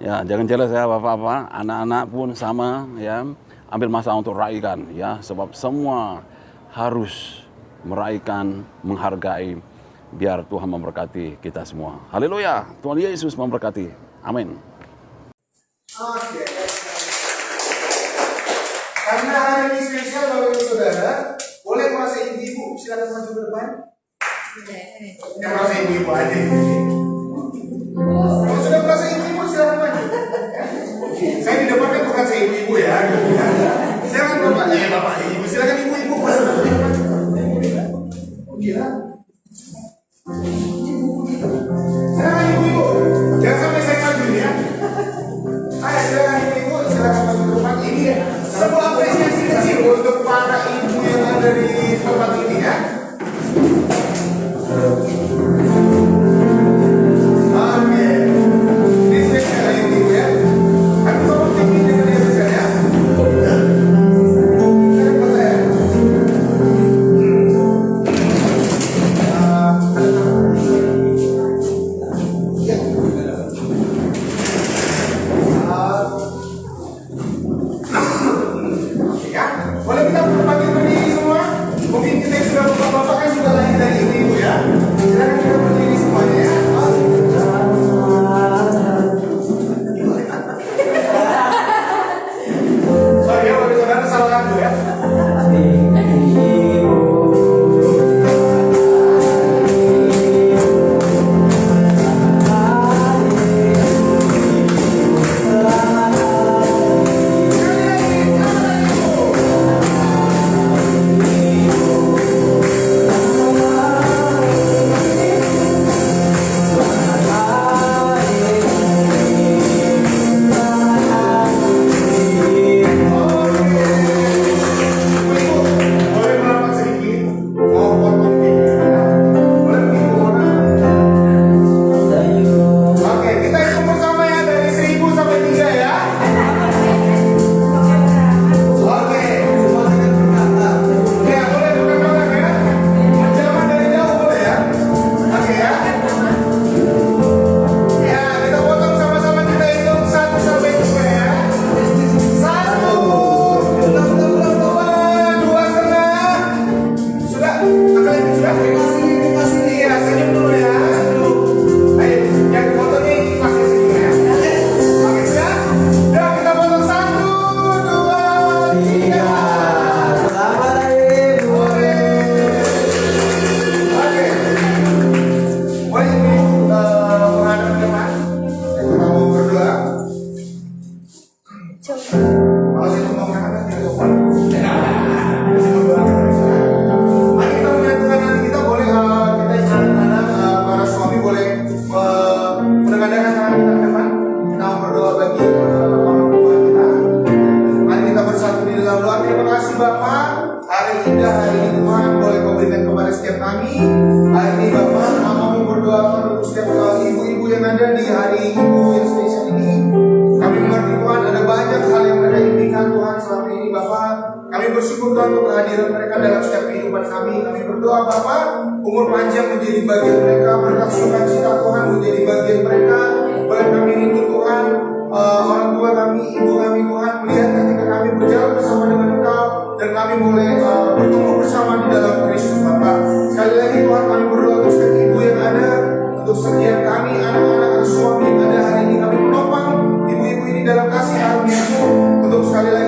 jangan jealous ya bapak-bapak. Anak-anak pun sama ya, ambil masa untuk raikan ya, sebab semua harus meraikan, menghargai, biar Tuhan memberkati kita semua. Haleluya. Tuhan Yesus memberkati. Amin. Oke. Karena hari ini spesial Bapak Ibu Saudara, boleh merasa ibu-ibu silakan maju ke depan. Yang merasa ibu-ibu aja. Kalau sudah merasa ibu-ibu silakan maju. Saya di depannya bukan saya ibu-ibu ya. Silakan bapak ibu, silakan ibu-ibu. Gila. Silakan ibu-ibu, jangan sampai saya maju ya. Ayo silakan ibu-ibu, silakan maju ke depan. Ini sebuah apresiasi kecil untuk para ibu yang ada di tempat ini ya. Oke, ini spesial ya ibu ya. Aku tolong tinggi dengan yang spesial ya. Silakan buat saya. Boleh kita berbagi berdiri semua? Mungkin kita yang sudah bapak-bapak kan juga lahir dari ibu-ibu ya. Silakan kita berdiri semuanya ya. Sorry ya, Bapak Saudara salah lagu ya. Boleh merapat sedikit, mau potong video ya. Boleh video Oke, kita hitung bersama ya dari 1000 sampai 3 ya. Oke, Semua dengan berkata. ya boleh bukan ya. Ancaman dari jauh boleh ya. Oke ya. Ya, kita potong sama-sama, kita hitung 1 sampai 3 ya. 1, 2 setengah. Sudah, angkat lagi sudah. Iya, senyum dulu ya. Ayo, yang dipotong ini pakai senyum ya. Oke, sudah. Udah, kita potong 1, 2, 3. Selamat hari ibu. Oke. Boleh ibu menghadap ke depan. Kita mau berdoa. Kalau situ mau menghadap tidak sopan. Mari kita menyatukan hati kita, boleh kita yang anak-anak, para suami boleh menengadahkan tangan kita ke depan. Kita mau berdoa bagi orang tua kita. Mari kita bersatu di dalam doa. Terima kasih Bapak, hari indah hari ini Tuhan boleh kau berikan kepada setiap kami. Hari ini Bapak, kami berdoa untuk setiap ibu-ibu yang ada di hari ibu yang spesial ini. Kami mengerti Tuhan ada banyak hal yang mereka impikan Tuhan selama ini Bapak. Kami bersyukur Tuhan untuk kehadiran mereka dalam setiap kehidupan kami. Kami berdoa Bapak, umur panjang menjadi bagian mereka, berkat sukacita Tuhan menjadi bagian mereka. Boleh kami rindu Tuhan, orang tua kami, ibu kami Tuhan, melihat ketika kami berjalan bersama dengan Engkau, dan kami boleh bertumbuh bersama di dalam Kristus Bapak. Sekali lagi Tuhan, kami berdoa untuk setiap ibu yang ada, untuk setiap kami, anak-anak, suami yang ada hari ini, kami menopang ibu-ibu ini dalam kasih karunia-Mu. Untuk sekali lagi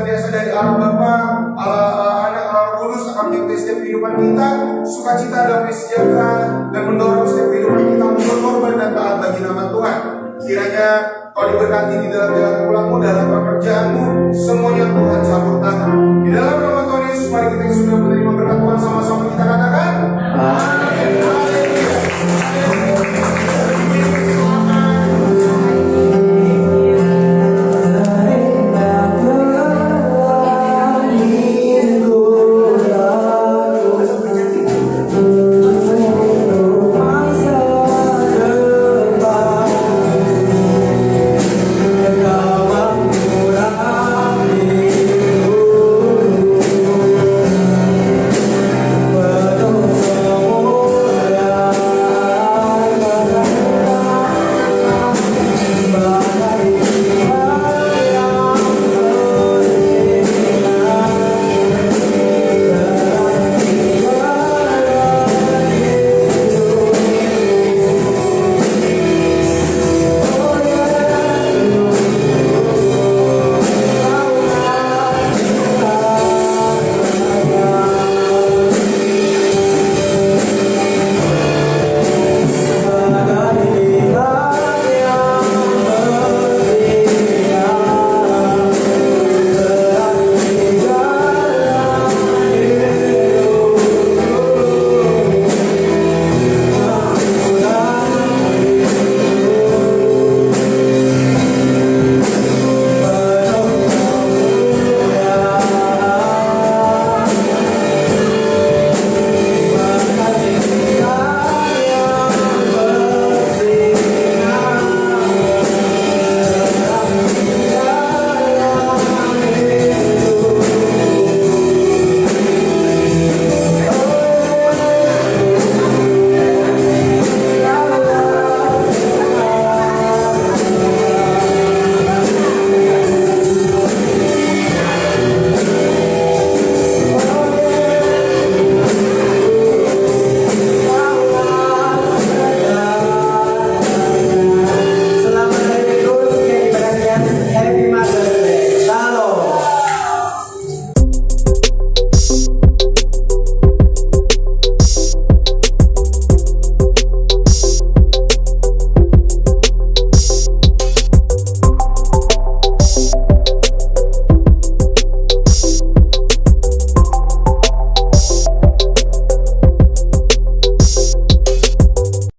senantiasa dari Allah Bapa, Allah Anak, Allah Kudus akan menyertai setiap kehidupan kita, sukacita, damai sejahtera, dan mendorong setiap kehidupan kita untuk berkorban dan taat bagi nama Tuhan. Kiranya kau diberkati di dalam jalan pulangmu, dalam pekerjaanmu, semuanya Tuhan sambut tangan. Di dalam nama Tuhan Yesus, mari kita yang sudah menerima berkat Tuhan sama-sama kita katakan.